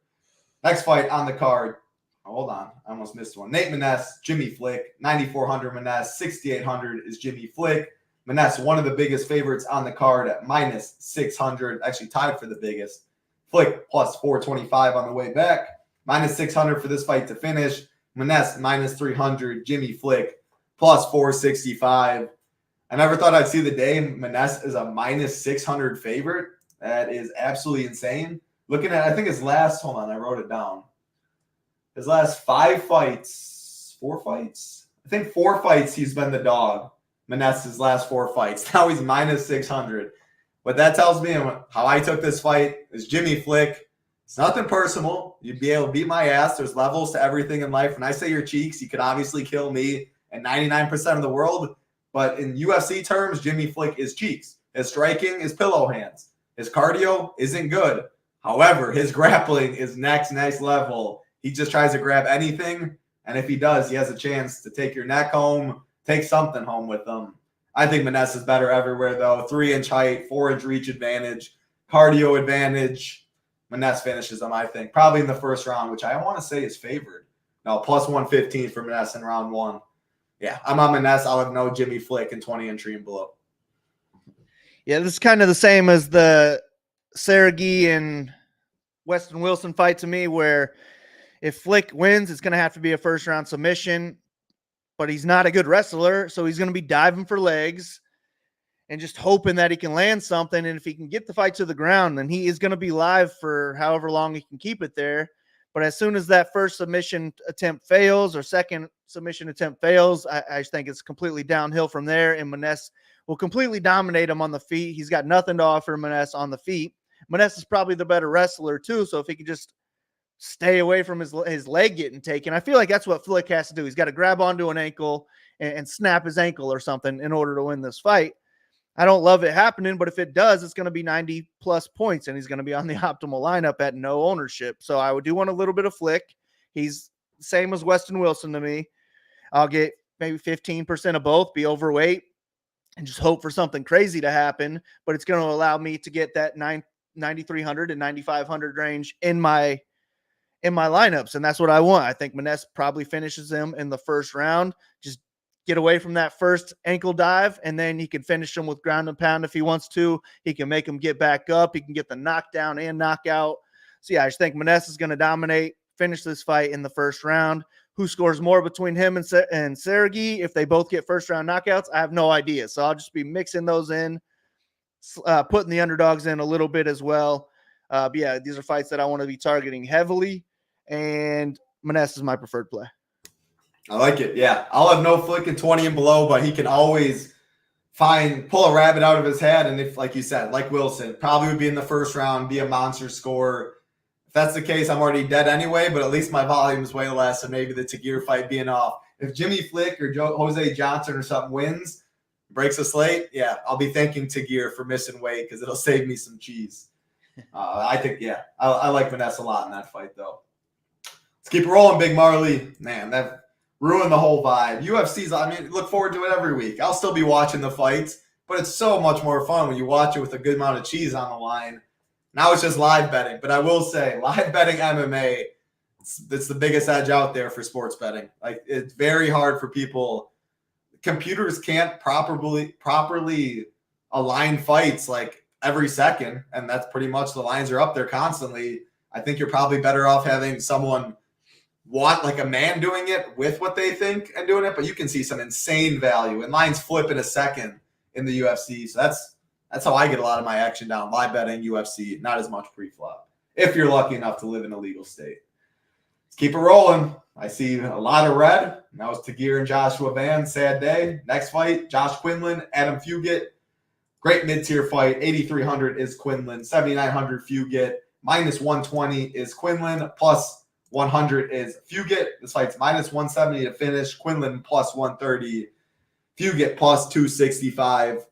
Next fight on the card. Hold on. I almost missed one. Nate Maness, Jimmy Flick. 9,400 Maness. 6,800 is Jimmy Flick. Maness, one of the biggest favorites on the card at minus 600. Actually tied for the biggest. Flick plus 425 on the way back. Minus 600 for this fight to finish. Maness minus 300. Jimmy Flick plus 465. I never thought I'd see the day Maness is a minus 600 favorite. That is absolutely insane. Looking at, I think his last, hold on, I wrote it down. His last 4 fights, I think 4 fights he's been the dog. Maness's last 4 fights. Now he's minus 600. What that tells me and how I took this fight is Jimmy Flick. It's nothing personal. You'd be able to beat my ass. There's levels to everything in life. When I say your cheeks, you could obviously kill me and 99% of the world. But in UFC terms, Jimmy Flick is cheeks. His striking is pillow hands. His cardio isn't good. However, his grappling is next level. He just tries to grab anything. And if he does, he has a chance to take your neck home, take something home with him. I think Maness is better everywhere, though. 3-inch height, 4-inch reach advantage, cardio advantage. Maness finishes him, I think, probably in the first round, which I want to say is favored. No, plus 115 for Maness in round 1. Yeah, I'm on Maness. I'll have no Jimmy Flick in 20-entry and below. Yeah, this is kind of the same as the Sergey and Weston Wilson fight to me, where if Flick wins, it's going to have to be a first-round submission, but he's not a good wrestler, so he's going to be diving for legs and just hoping that he can land something. And if he can get the fight to the ground, then he is going to be live for however long he can keep it there. But as soon as that first submission attempt fails or second submission attempt fails, I think it's completely downhill from there, and Maness will completely dominate him on the feet. He's got nothing to offer Maness on the feet. Maness is probably the better wrestler too, so if he could just stay away from his leg getting taken, I feel like that's what Flick has to do. He's got to grab onto an ankle and snap his ankle or something in order to win this fight. I don't love it happening, but if it does, it's going to be 90-plus points, and he's going to be on the optimal lineup at no ownership. So I do want a little bit of Flick. He's the same as Weston Wilson to me. I'll get maybe 15% of both, be overweight, and just hope for something crazy to happen. But it's going to allow me to get that 9,300 and 9,500 range in my lineups, and that's what I want. I think Maness probably finishes him in the first round. Just get away from that first ankle dive, and then he can finish him with ground and pound if he wants to. He can make him get back up. He can get the knockdown and knockout. So, yeah, I just think Maness is going to dominate, finish this fight in the first round. Who scores more between him and Sergey? If they both get first-round knockouts, I have no idea. So I'll just be mixing those in, putting the underdogs in a little bit as well. But, yeah, these are fights that I want to be targeting heavily, and Maness is my preferred play. I like it. Yeah. I'll have no Flick in 20 and below, but he can always pull a rabbit out of his hat. And if, like you said, like Wilson, probably would be in the first round, be a monster score. If that's the case, I'm already dead anyway, but at least my volume is way less, and maybe the Tagir fight being off. If Jimmy Flick or Jose Johnson or something wins, breaks a slate, yeah, I'll be thanking Tagir for missing weight because it'll save me some cheese. I think, yeah, I like Vanessa a lot in that fight, though. Let's keep it rolling, Big Marley. Man, that ruined the whole vibe. UFC's, I mean, look forward to it every week. I'll still be watching the fights, but it's so much more fun when you watch it with a good amount of cheese on the line. Now it's just live betting. But I will say, live betting MMA, it's the biggest edge out there for sports betting. Like, it's very hard for people. Computers can't properly align fights like every second, and that's pretty much the lines are up there constantly. I think you're probably better off having someone like a man doing it with what they think and doing it, but you can see some insane value, and lines flip in a second in the UFC. So that's how I get a lot of my action down. Live betting, UFC, not as much pre-flop, if you're lucky enough to live in a legal state. Let's keep it rolling. I see a lot of red. Now it's Tagir and Joshua Van. Sad day. Next fight, Josh Quinlan, Adam Fugit. Great mid-tier fight. 8,300 is Quinlan. 7,900 Fugit. Minus 120 is Quinlan. Plus 100 is Fugit. This fight's minus 170 to finish. Quinlan plus 130. Fugit plus 265.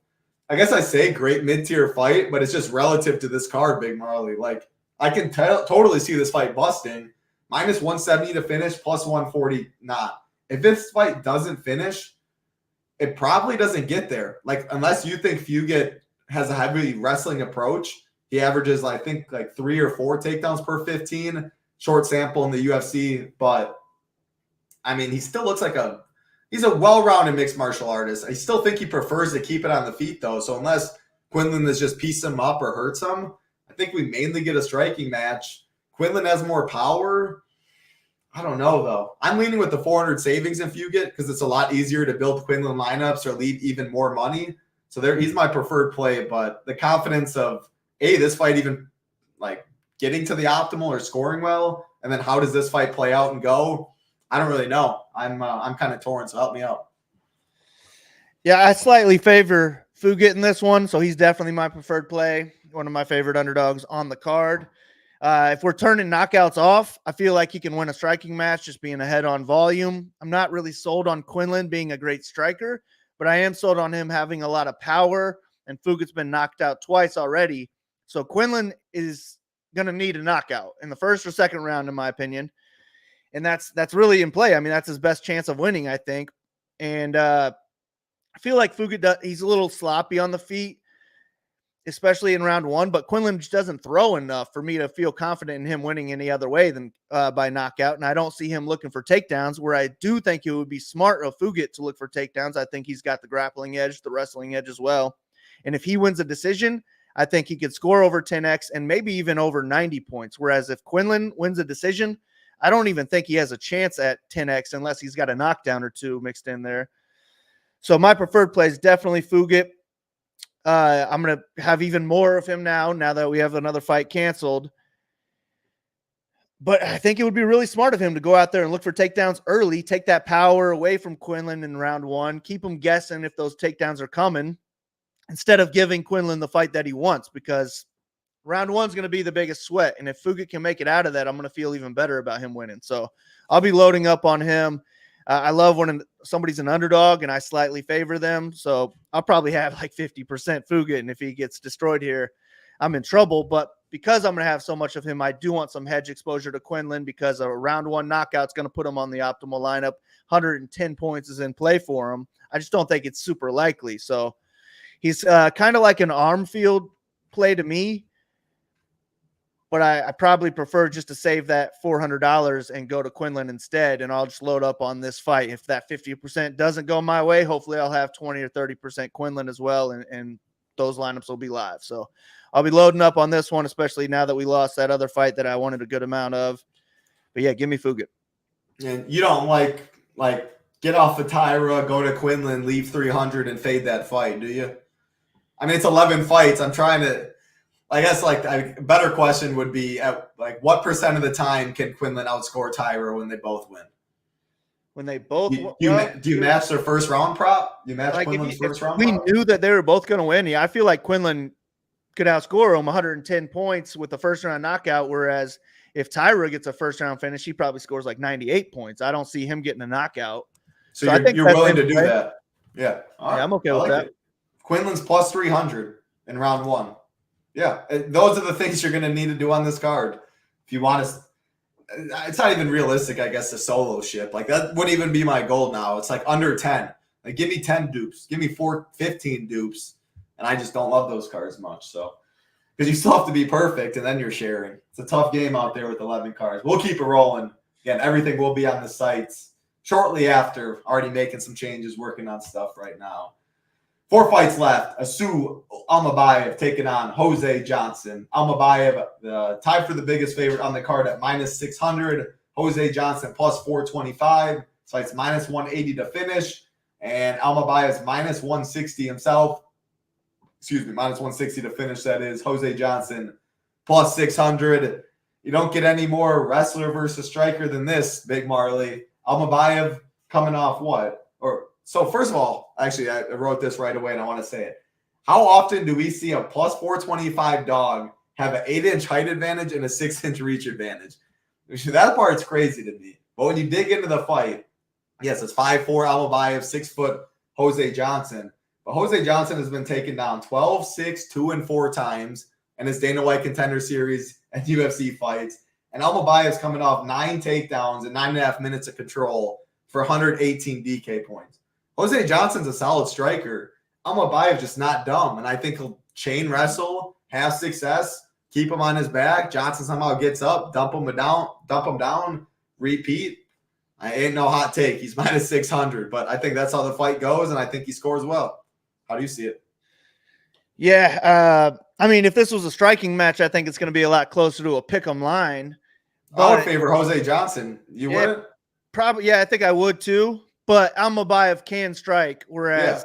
I guess I say great mid-tier fight, but it's just relative to this card, Big Marley. Like, I can totally see this fight busting. Minus 170 to finish, plus 140 not. If this fight doesn't finish, it probably doesn't get there. Like, unless you think Fugit has a heavy wrestling approach, he averages, I think, like 3 or 4 takedowns per 15. Short sample in the UFC, but I mean, he still looks like he's a well-rounded mixed martial artist. I still think he prefers to keep it on the feet, though. So unless Quinlan has just pieced him up or hurts him, I think we mainly get a striking match. Quinlan has more power. I don't know, though. I'm leaning with the 400 savings in Fugit because it's a lot easier to build Quinlan lineups or leave even more money. So he's my preferred play, but the confidence of, this fight even, like, getting to the optimal or scoring well, and then how does this fight play out and go? I don't really know. I'm kind of torn, so help me out. Yeah, I slightly favor Fugit in this one, so he's definitely my preferred play. One of my favorite underdogs on the card. If we're turning knockouts off, I feel like he can win a striking match just being ahead on volume. I'm not really sold on Quinlan being a great striker, but I am sold on him having a lot of power, and Fugit's been knocked out twice already. So Quinlan is going to need a knockout in the first or second round, in my opinion. And that's really in play. I mean, that's his best chance of winning, I think. And I feel like Fugit, he's a little sloppy on the feet, especially in round one, but Quinlan just doesn't throw enough for me to feel confident in him winning any other way than by knockout. And I don't see him looking for takedowns, where I do think it would be smart of Fugit to look for takedowns. I think he's got the grappling edge, the wrestling edge as well. And if he wins a decision, I think he could score over 10x and maybe even over 90 points. Whereas if Quinlan wins a decision, I don't even think he has a chance at 10x unless he's got a knockdown or two mixed in there. So my preferred play is definitely Fugit. I'm going to have even more of him now that we have another fight canceled. But I think it would be really smart of him to go out there and look for takedowns early, take that power away from Quinlan in round one, keep him guessing if those takedowns are coming, instead of giving Quinlan the fight that he wants, because round one's going to be the biggest sweat. And if Fugit can make it out of that, I'm going to feel even better about him winning. So I'll be loading up on him. I love when somebody's an underdog and I slightly favor them. So I'll probably have like 50% Fugit. And if he gets destroyed here, I'm in trouble. But because I'm going to have so much of him, I do want some hedge exposure to Quinlan, because a round one knockout's going to put him on the optimal lineup. 110 points is in play for him. I just don't think it's super likely. So he's kind of like an arm field play to me. But I probably prefer just to save that $400 and go to Quinlan instead, and I'll just load up on this fight. If that 50% doesn't go my way, hopefully I'll have 20 or 30% Quinlan as well, and those lineups will be live. So I'll be loading up on this one, especially now that we lost that other fight that I wanted a good amount of. But yeah, give me Fugit. And you don't like get off the Tyra, go to Quinlan, leave 300 and fade that fight, do you? I mean, it's 11 fights. I'm trying to. I guess a better question would be what percent of the time can Quinlan outscore Tyra when they both win? When they both do you match their first round prop? Do you match Quinlan's first round prop? We knew that they were both going to win. Yeah, I feel like Quinlan could outscore him 110 points with the first round knockout, whereas if Tyra gets a first round finish, he probably scores like 98 points. I don't see him getting a knockout. So I think you're willing to do that. Yeah. All right. Yeah, I'm okay with that. Quinlan's plus 300 in round one. Yeah, those are the things you're going to need to do on this card. If you want to, it's not even realistic, I guess, to solo ship. Like, that wouldn't even be my goal now. It's like under 10. Like, give me 10 dupes. Give me 15 dupes. And I just don't love those cards much. So, because you still have to be perfect, and then you're sharing. It's a tough game out there with 11 cards. We'll keep it rolling. Again, everything will be on the sites shortly after. Already making some changes, working on stuff right now. 4 fights left. Asu Almabayev taking on Jose Johnson. Almabayev tied for the biggest favorite on the card at minus 600. Jose Johnson plus 425. So it's minus 180 to finish. And Almabayev's minus 160 himself. Excuse me, minus 160 to finish, that is. Jose Johnson plus 600. You don't get any more wrestler versus striker than this, Big Marley. Almabayev coming off what? So first of all, actually, I wrote this right away and I want to say it. How often do we see a plus 425 dog have an 8-inch height advantage and a 6-inch reach advantage? That part's crazy to me. But when you dig into the fight, yes, it's 5'4" Almabayev, 6 foot Jose Johnson. But Jose Johnson has been taken down 12, 6, 2, and 4 times in his Dana White Contender Series and UFC fights. And Almabayev's coming off 9 takedowns and 9.5 minutes of control for 118 DK points. Jose Johnson's a solid striker. Almabayev just not dumb, and I think he'll chain wrestle, have success, keep him on his back. Johnson somehow gets up, dump him down, repeat. I ain't no hot take. He's minus 600, but I think that's how the fight goes, and I think he scores well. How do you see it? Yeah, I mean, if this was a striking match, I think it's going to be a lot closer to a pick'em line. I would favor Jose Johnson. You wouldn't? Probably, yeah, I think I would too. But Almabayev can strike, whereas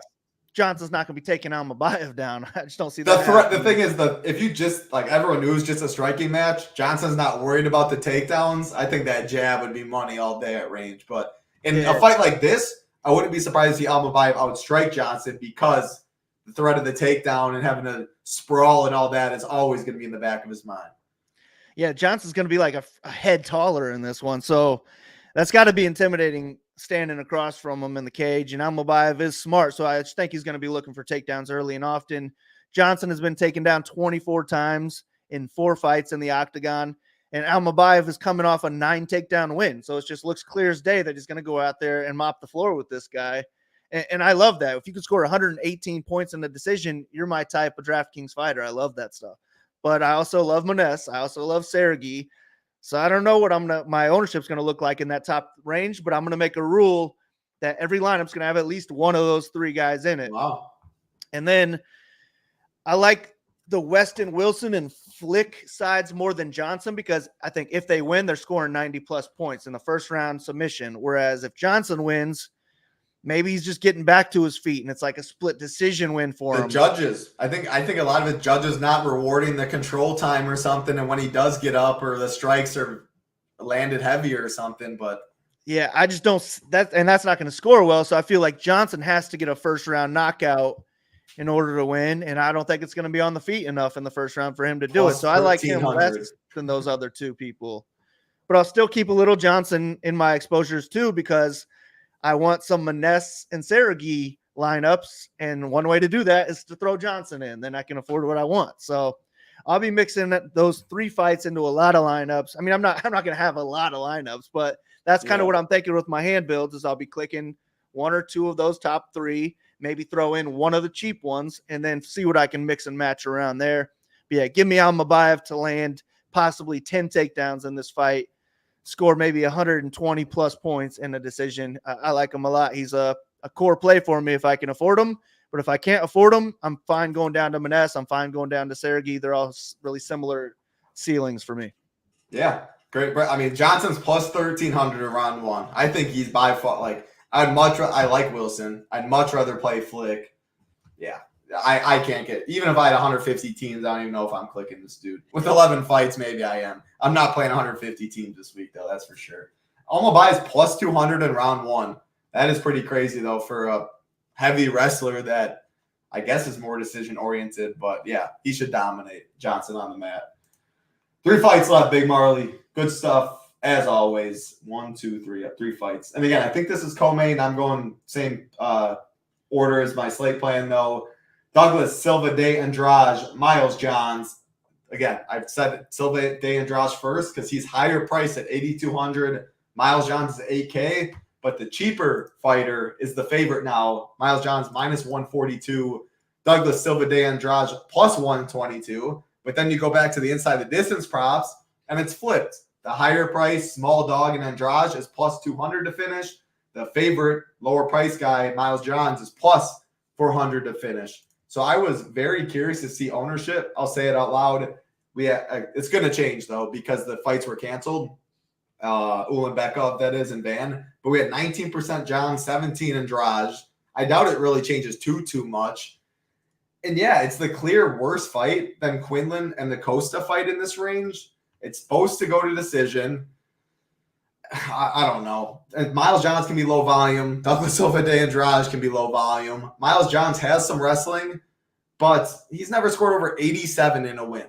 Johnson's not going to be taking Almabayev down. I just don't see that. The thing is, if you just like everyone knew it was just a striking match, Johnson's not worried about the takedowns. I think that jab would be money all day at range. But in a fight like this, I wouldn't be surprised to see Almabayev outstrike Johnson because the threat of the takedown and having to sprawl and all that is always going to be in the back of his mind. Yeah, Johnson's going to be like a head taller in this one. So that's got to be intimidating standing across from him in the cage. And Almabayev is smart, so I just think he's going to be looking for takedowns early and often. Johnson has been taken down 24 times in 4 fights in the octagon, and Almabayev is coming off a 9 takedown win. So it just looks clear as day that he's going to go out there and mop the floor with this guy. And I love that. If you could score 118 points in the decision, you're my type of DraftKings fighter. I love that stuff. But I also love Maness. I also love Sergey. So I don't know what my ownership's going to look like in that top range, but I'm going to make a rule that every lineup's going to have at least one of those 3 guys in it. Wow. And then I like the Weston Wilson and Flick sides more than Johnson because I think if they win, they're scoring 90-plus points in the first round submission. Whereas if Johnson wins, maybe he's just getting back to his feet, and it's like a split decision win for him. The judges. I think a lot of it judges not rewarding the control time or something, and when he does get up or the strikes are landed heavier or something. But yeah, I just don't and that's not going to score well. So I feel like Johnson has to get a first round knockout in order to win, and I don't think it's going to be on the feet enough in the first round for him to do it. So I like him less than those other 2 people, but I'll still keep a little Johnson in my exposures too because I want some Maness and Sergey lineups, and one way to do that is to throw Johnson in. Then I can afford what I want. So I'll be mixing those 3 fights into a lot of lineups. I mean, I'm not going to have a lot of lineups, but that's kind of what I'm thinking with my hand builds is I'll be clicking 1 or 2 of those top 3, maybe throw in one of the cheap ones, and then see what I can mix and match around there. But yeah, give me Almabayev to land possibly 10 takedowns in this fight. Score maybe 120 plus points in a decision. I like him a lot. He's a core play for me if I can afford him. But if I can't afford him, I'm fine going down to Maness. I'm fine going down to Sergey. They're all really similar ceilings for me. Yeah, great. I mean, Johnson's plus 1,300 in round 1. I think he's by far like I like Wilson. I'd much rather play Flick. Yeah. I can't get – even if I had 150 teams, I don't even know if I'm clicking this dude. With 11 fights, maybe I am. I'm not playing 150 teams this week, though. That's for sure. Almabayev is plus 200 in round 1. That is pretty crazy, though, for a heavy wrestler that I guess is more decision-oriented. But, yeah, he should dominate Johnson on the mat. 3 fights left, Big Marley. Good stuff, as always. 1, 2, 3. 3 fights. And, again, I think this is co-main. I'm going same order as my slate plan, though. Douglas Silva de Andrade, Miles Johns. Again, I've said Silva de Andrade first because he's higher priced at 8,200. Miles Johns is 8K, but the cheaper fighter is the favorite now. Miles Johns minus 142. Douglas Silva de Andrade plus 122. But then you go back to the inside the distance props, and it's flipped. The higher price small dog in Andrade is plus 200 to finish. The favorite lower price guy, Miles Johns, is plus 400 to finish. So I was very curious to see ownership. I'll say it out loud. It's going to change, though, because the fights were canceled. Ulanbekov, that is, and Van. But we had 19% John, 17 Andrade. I doubt it really changes too much. And, yeah, it's the clear worst fight than Quinlan and the Costa fight in this range. It's supposed to go to decision. I don't know. And Miles Johns can be low volume. Douglas Silva de Andrade can be low volume. Miles Johns has some wrestling, but he's never scored over 87 in a win.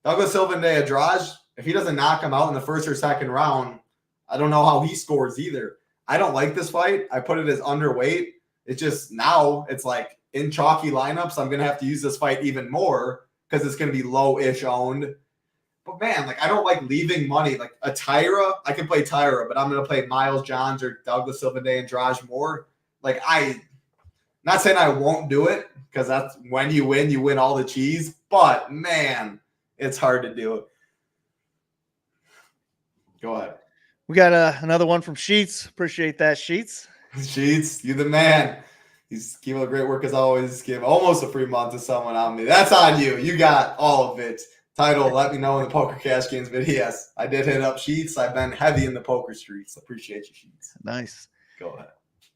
Douglas Silva de Andrade, if he doesn't knock him out in the first or second round, I don't know how he scores either. I don't like this fight. I put it as underweight. It's just now it's like in chalky lineups, I'm going to have to use this fight even more because it's going to be low-ish owned. But, man, like I don't like leaving money. Like a Tyra, I can play Tyra, but I'm going to play Miles Johns or Douglas Silva de Andrade more. Like not saying I won't do it because that's when you win all the cheese. But, man, it's hard to do it. Go ahead. We got another one from Sheets. Appreciate that, Sheets. Sheets, you the man. He's keeping up great work as always. Give almost a free month to someone on me. That's on you. You got all of it. Title, let me know in the Poker Cash Games video. Yes, I did hit up Sheets. I've been heavy in the poker streets. Appreciate you, Sheets. Nice. Go ahead.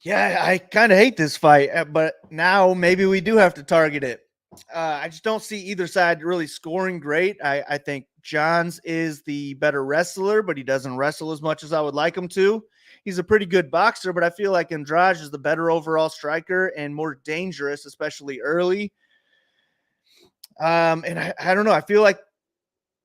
Yeah, I kind of hate this fight, but now maybe we do have to target it. I just don't see either side really scoring great. I think Johns is the better wrestler, but he doesn't wrestle as much as I would like him to. He's a pretty good boxer, but I feel like Andrade is the better overall striker and more dangerous, especially early. And I don't know. I feel like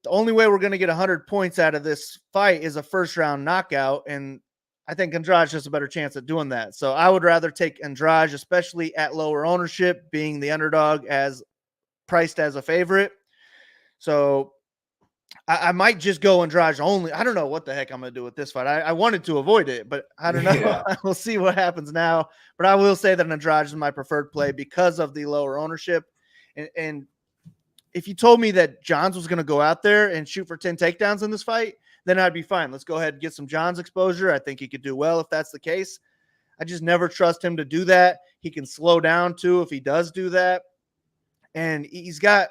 the only way we're going to get 100 points out of this fight is a first round knockout. And I think Andrade has a better chance at doing that. So I would rather take Andrade, especially at lower ownership, being the underdog as priced as a favorite. So I might just go Andrade only. I don't know what the heck I'm going to do with this fight. I wanted to avoid it, but I don't know. Yeah. We'll see what happens now. But I will say that Andrade is my preferred play because of the lower ownership. And if you told me that Johns was going to go out there and shoot for 10 takedowns in this fight, then I'd be fine. Let's go ahead and get some Johns exposure. I think he could do well if that's the case. I just never trust him to do that. He can slow down too if he does do that. And he's got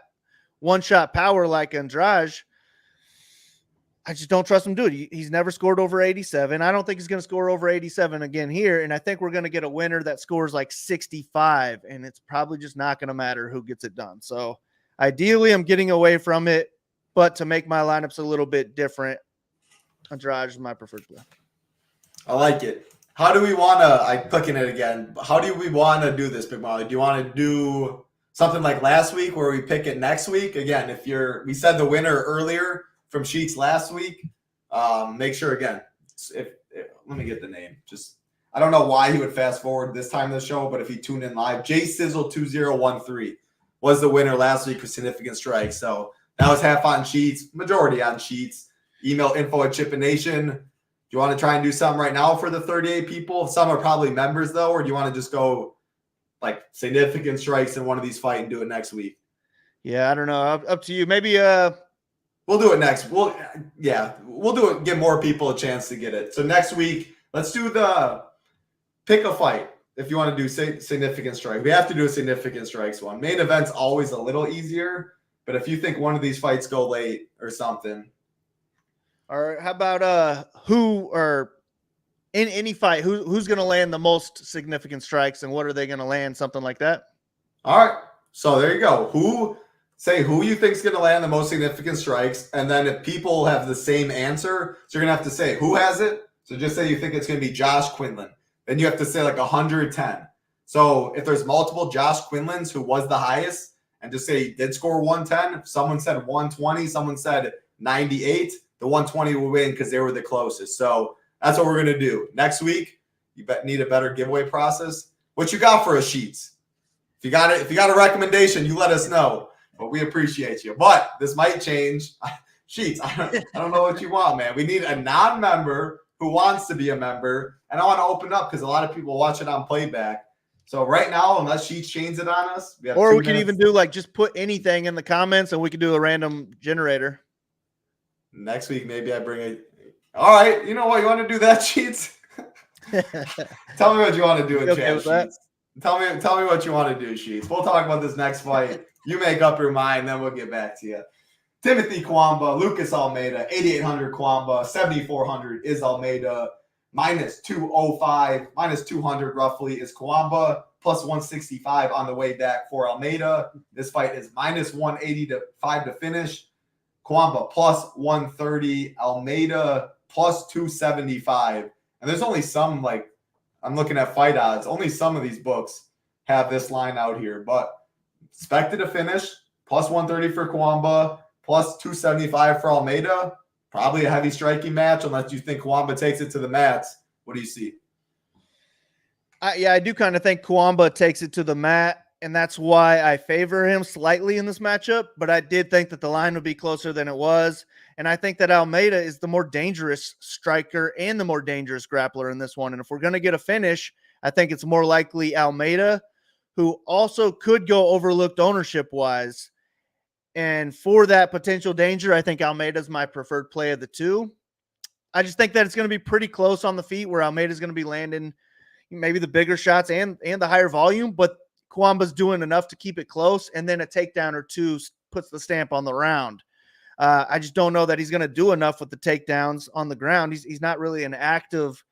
one-shot power like Andrade. I just don't trust him to do it. He's never scored over 87. I don't think he's going to score over 87 again here. And I think we're going to get a winner that scores like 65. And it's probably just not going to matter who gets it done. So ideally, I'm getting away from it. But to make my lineups a little bit different, Andrade is my preferred play. I like it. How do we want to, I'm clicking it again. How do we want to do this, Big Marley? Do you want to do something like last week where we pick it next week? Again, we said the winner earlier from Sheets last week. Make sure, again, let me get the name. I don't know why he would fast forward this time of the show, but if he tuned in live, JSizzle2013 was the winner last week with significant strikes. So that was half on Sheets, majority on Sheets. Email info@ChipItNation. Do you want to try and do something right now for the 38 people? Some are probably members, though, or do you want to just go like significant strikes in one of these fights and do it next week? Yeah, I don't know. Up to you. Maybe we'll do it next. We'll do it. Give more people a chance to get it. So next week, let's do the pick a fight. If you want to do significant strike, we have to do a significant strikes one. Main event's always a little easier, but if you think one of these fights go late or something. Or how about who or in any fight, who's going to land the most significant strikes and what are they going to land? Something like that. All right. So there you go. Who you think is going to land the most significant strikes. And then if people have the same answer, so you're going to have to say who has it. So just say you think it's going to be Josh Quinlan. Then you have to say like 110. So if there's multiple Josh Quinlans who was the highest and just say he did score 110, if someone said 120, someone said 98, the 120 will win because they were the closest. So that's what we're going to do. Next week, you need a better giveaway process. What you got for us, Sheets? If you got a recommendation, you let us know. But we appreciate you. But this might change. Sheets, I don't know what you want, man. We need a non-member who wants to be a member. And I want to open up because a lot of people watch it on playback. So right now, unless Sheets changes it on us, we have or 2 we can minutes. even do like just put anything in the comments and we can do a random generator. Next week, maybe I bring it. All right. You know what? You want to do that, Sheets? Tell me what you want to do in chat, Sheets. Tell me what you want to do, Sheets. We'll talk about this next fight. You make up your mind, then we'll get back to you. Timothy Kwamba, Lucas Almeida, 8,800 Kwamba, 7,400 is Almeida, minus 205, minus 200 roughly is Kwamba, plus 165 on the way back for Almeida. This fight is minus 185 to finish. Kwamba plus 130, Almeida plus 275. And there's only some, like, I'm looking at fight odds. Only some of these books have this line out here. But expected to finish, plus 130 for Kwamba, plus 275 for Almeida. Probably a heavy striking match unless you think Kwamba takes it to the mats. What do you see? I do kind of think Kwamba takes it to the mat. And that's why I favor him slightly in this matchup. But I did think that the line would be closer than it was. And I think that Almeida is the more dangerous striker and the more dangerous grappler in this one. And if we're going to get a finish, I think it's more likely Almeida, who also could go overlooked ownership-wise. And for that potential danger, I think Almeida is my preferred play of the two. I just think that it's going to be pretty close on the feet where Almeida is going to be landing maybe the bigger shots and the higher volume, but Kwamba's doing enough to keep it close, and then a takedown or two puts the stamp on the round. I just don't know that he's going to do enough with the takedowns on the ground. He's not really an active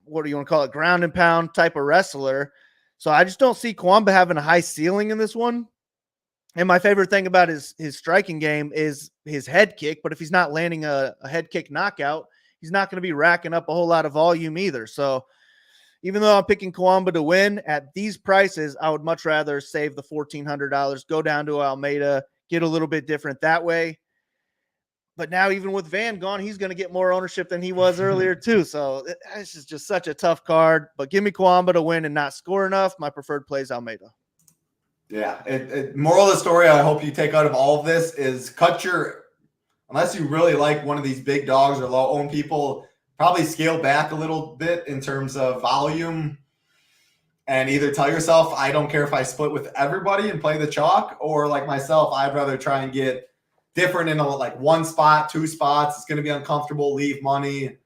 what do you want to call it, ground and pound type of wrestler. So I just don't see Kwamba having a high ceiling in this one. And my favorite thing about his striking game is his head kick. But if he's not landing a head kick knockout, he's not going to be racking up a whole lot of volume either. So even though I'm picking Kwamba to win at these prices, I would much rather save the $1,400, go down to Almeida, get a little bit different that way. But now even with Van gone, he's going to get more ownership than he was earlier too. So this is just such a tough card. But give me Kwamba to win and not score enough. My preferred play is Almeida. Yeah. Moral of the story I hope you take out of all of this is unless you really like one of these big dogs or low-owned people, probably scale back a little bit in terms of volume and either tell yourself, I don't care if I split with everybody and play the chalk, or like myself, I'd rather try and get different in one spot, 2 spots. It's going to be uncomfortable, leave money,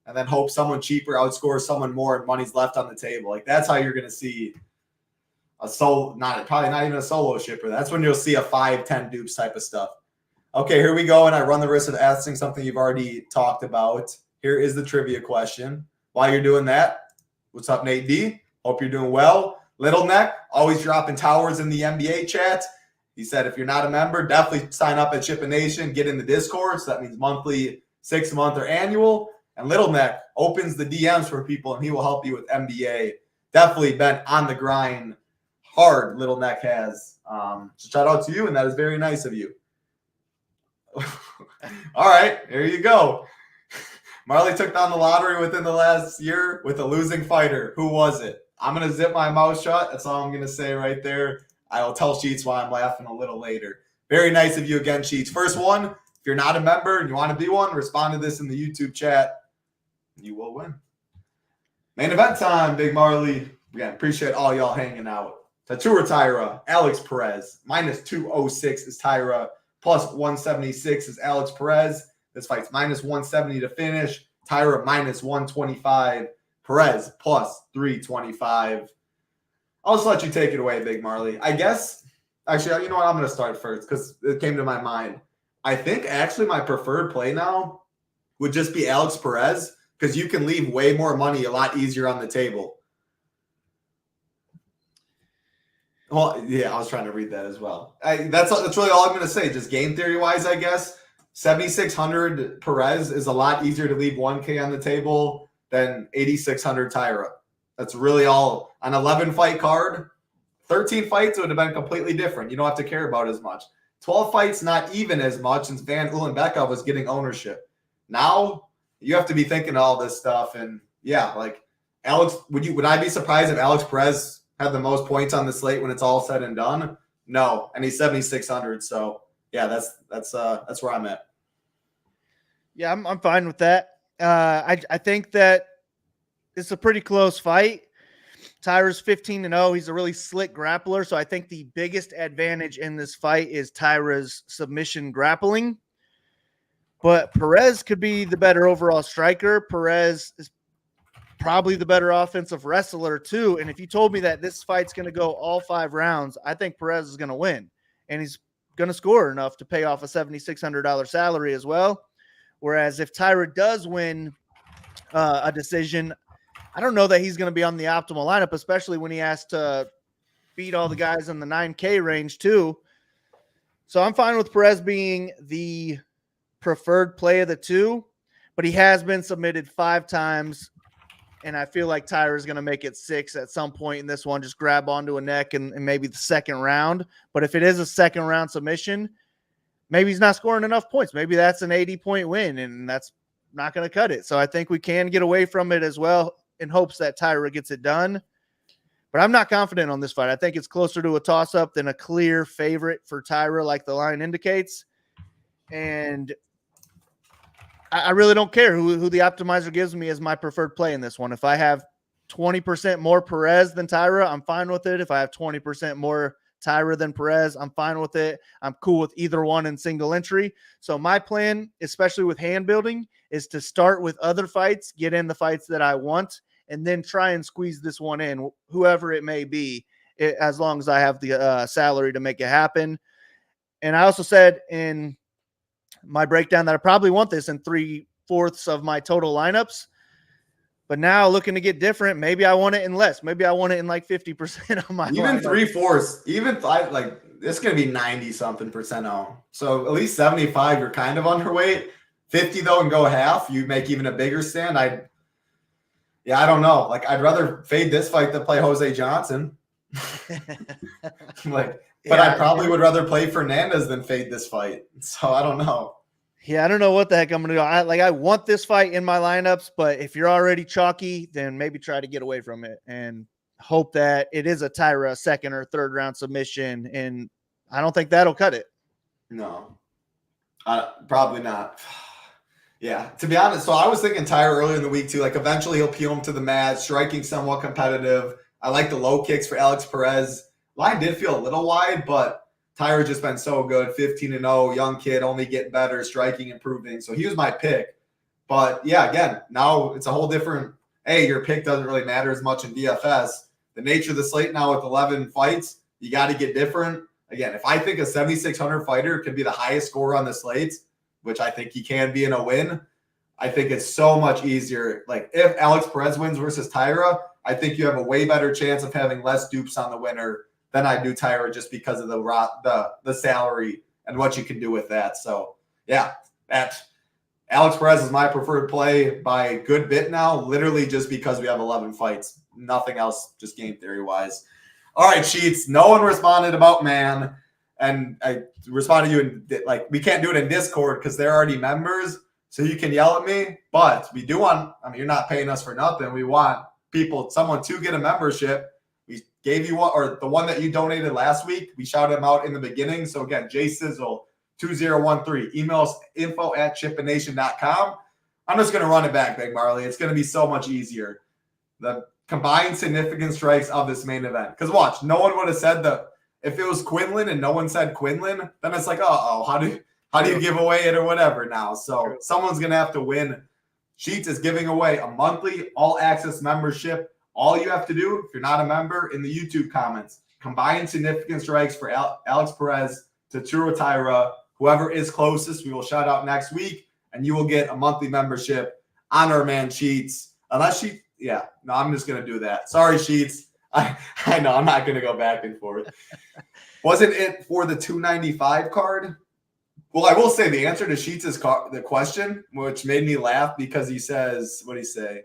and then hope someone cheaper outscores someone more and money's left on the table. Like that's how you're going to see probably not even a solo shipper. That's when you'll see a 5-10 dupes type of stuff. Okay, here we go. And I run the risk of asking something you've already talked about. Here is the trivia question. While you're doing that, what's up, Nate D? Hope you're doing well. Little Neck, always dropping towers in the NBA chat. He said, if you're not a member, definitely sign up at SHIPIT Nation, get in the Discord. So that means monthly, 6-month, or annual. And Little Neck opens the DMs for people, and he will help you with NBA. Definitely been on the grind hard, Little Neck has. So shout out to you, and that is very nice of you. All right, there you go. Marley took down the lottery within the last year with a losing fighter. Who was it? I'm going to zip my mouth shut. That's all I'm going to say right there. I will tell Sheets why I'm laughing a little later. Very nice of you again, Sheets. First one, if you're not a member and you want to be one, respond to this in the YouTube chat. You will win. Main event time, Big Marley. Again, appreciate all y'all hanging out. Tatura Tyra, Alex Perez. -206 is Tyra. +176 is Alex Perez. This fight's -170 to finish. Tyra -125. Perez +325. I'll just let you take it away, Big Marley. I guess, actually, you know what? I'm going to start first because it came to my mind. I think actually my preferred play now would just be Alex Perez because you can leave way more money a lot easier on the table. Well, yeah, I was trying to read that as well. That's really all I'm going to say. Just game theory-wise, I guess. 7,600 Perez is a lot easier to leave 1K on the table than 8,600 Tyra. That's really all. An 11-fight card, 13 fights would have been completely different. You don't have to care about as much. 12 fights, not even as much, since Van Ulenbecka was getting ownership. Now, you have to be thinking all this stuff. And, yeah, like, Alex, would I be surprised if Alex Perez had the most points on the slate when it's all said and done? No, and he's 7,600. So, yeah, that's where I'm at. Yeah, I'm fine with that. I think that it's a pretty close fight. Tyra's 15-0. He's a really slick grappler. So I think the biggest advantage in this fight is Tyra's submission grappling. But Perez could be the better overall striker. Perez is probably the better offensive wrestler too. And if you told me that this fight's going to go all 5 rounds, I think Perez is going to win. And he's going to score enough to pay off a $7,600 salary as well. Whereas if Tyra does win a decision, I don't know that he's going to be on the optimal lineup, especially when he has to beat all the guys in the 9K range too. So I'm fine with Perez being the preferred play of the two, but he has been submitted 5 times. And I feel like Tyra is going to make it 6 at some point in this one, just grab onto a neck and maybe the second round. But if it is a second round submission, maybe he's not scoring enough points. Maybe that's an 80-point win, and that's not going to cut it. So I think we can get away from it as well in hopes that Tyra gets it done. But I'm not confident on this fight. I think it's closer to a toss-up than a clear favorite for Tyra, like the line indicates. And I really don't care who the optimizer gives me as my preferred play in this one. If I have 20% more Perez than Tyra, I'm fine with it. If I have 20% more Tyra than Perez, I'm fine with it. I'm cool with either one in single entry. So my plan, especially with hand building, is to start with other fights, get in the fights that I want, and then try and squeeze this one in, whoever it may be, as long as I have the salary to make it happen. And I also said in my breakdown that I probably want this in 3/4 of my total lineups. But now looking to get different, maybe I want it in less. Maybe I want it in like 50% of my even lineup. 3/4, even like it's gonna be 90-something% on. So at least 75, you're kind of underweight. 50 though, and go half, you make even a bigger stand. I don't know. Like I'd rather fade this fight than play Jose Johnson. But I probably would rather play Fernandez than fade this fight. So I don't know. Yeah, I don't know what the heck I'm going to do. I want this fight in my lineups, but if you're already chalky, then maybe try to get away from it and hope that it is a Tyra second or third round submission. And I don't think that'll cut it. No, probably not. Yeah, to be honest, so I was thinking Tyra earlier in the week too. Like eventually he'll peel him to the mat, striking somewhat competitive. I like the low kicks for Alex Perez. Line did feel a little wide, but Tyra just been so good. 15-0, young kid, only getting better, striking, improving. So he was my pick. But yeah, again, now it's a whole different. Hey, your pick doesn't really matter as much in DFS. The nature of the slate now with 11 fights, you got to get different. Again, if I think a 7,600 fighter could be the highest scorer on the slates, which I think he can be in a win, I think it's so much easier. Like if Alex Perez wins versus Tyra, I think you have a way better chance of having less dupes on the winner than I do Tyra, just because of the salary and what you can do with that. So yeah, that Alex Perez is my preferred play by a good bit now, literally just because we have 11 fights. Nothing else, just game theory wise. All right, Sheets. No one responded about man. And I responded to you in like, we can't do it in Discord because they're already members. So you can yell at me, but we do want, I mean, you're not paying us for nothing. We want someone to get a membership. We gave you one, or the one that you donated last week. We shouted him out in the beginning. So again, JSizzle2013, email us info@chipination.com. I'm just going to run it back, Big Marley. It's going to be so much easier. The combined significant strikes of this main event. Because watch, no one would have said if it was Quinlan and no one said Quinlan, then it's like, how do you give away it or whatever now? So someone's going to have to win. Sheets is giving away a monthly all-access membership. All you have to do, if you're not a member, in the YouTube comments, combine significant strikes for Alex Perez to Tura Tyra. Whoever is closest, we will shout out next week, and you will get a monthly membership on our man Sheets. Unless I'm just going to do that. Sorry, Sheets. I know, I'm not going to go back and forth. Wasn't it for the 295 card? Well, I will say the answer to Sheets' the question, which made me laugh because he says, what did he say?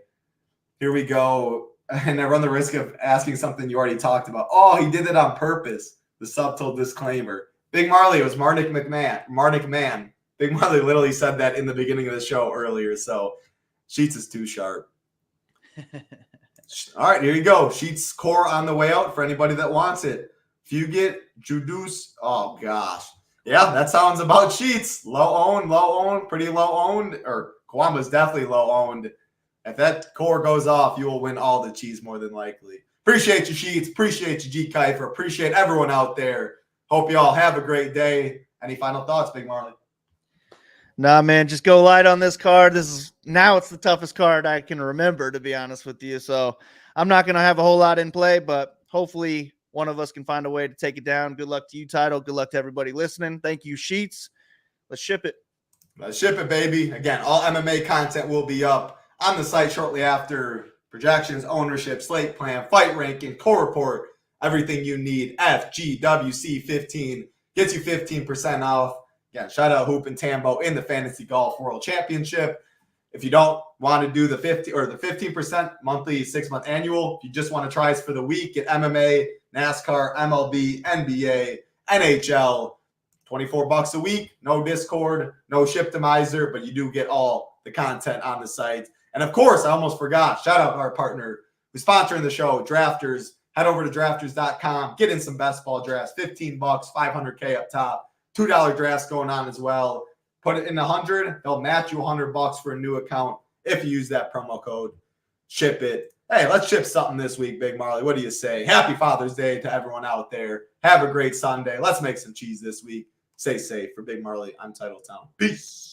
Here we go. And I run the risk of asking something you already talked about. Oh, he did it on purpose. The subtle disclaimer. Big Marley, it was Marnik Man. Big Marley literally said that in the beginning of the show earlier. So Sheets is too sharp. All right, here you go. Sheets core on the way out for anybody that wants it. Fugit, Judice. Oh, gosh. Yeah, that sounds about Sheets. Low owned, pretty low owned. Or Kawamba's definitely low owned. If that core goes off, you will win all the cheese more than likely. Appreciate you, Sheets. Appreciate you, G. Kiefer. Appreciate everyone out there. Hope you all have a great day. Any final thoughts, Big Marley? Nah, man, just go light on this card. It's the toughest card I can remember, to be honest with you. So I'm not going to have a whole lot in play, but hopefully one of us can find a way to take it down. Good luck to you, Title. Good luck to everybody listening. Thank you, Sheets. Let's ship it. Let's ship it, baby. Again, all MMA content will be up on the site shortly after. Projections, ownership, slate plan, fight ranking, core report, everything you need. FGWC15 gets you 15% off. Again, shout out Hoop and Tambo in the Fantasy Golf World Championship. If you don't want to do the 15% monthly, 6-month annual, if you just want to try us for the week, get MMA, NASCAR, MLB, NBA, NHL, $24 a week. No Discord, no Shiptimizer, but you do get all the content on the site. And of course, I almost forgot, shout out to our partner who's sponsoring the show, Drafters. Head over to drafters.com, get in some best ball drafts, $15, $500K up top, $2 drafts going on as well. Put it in 100, they'll match you $100 for a new account if you use that promo code. Ship it. Hey, let's ship something this week, Big Marley. What do you say? Happy Father's Day to everyone out there. Have a great Sunday. Let's make some cheese this week. Stay safe. For Big Marley, I'm Titletown. Peace.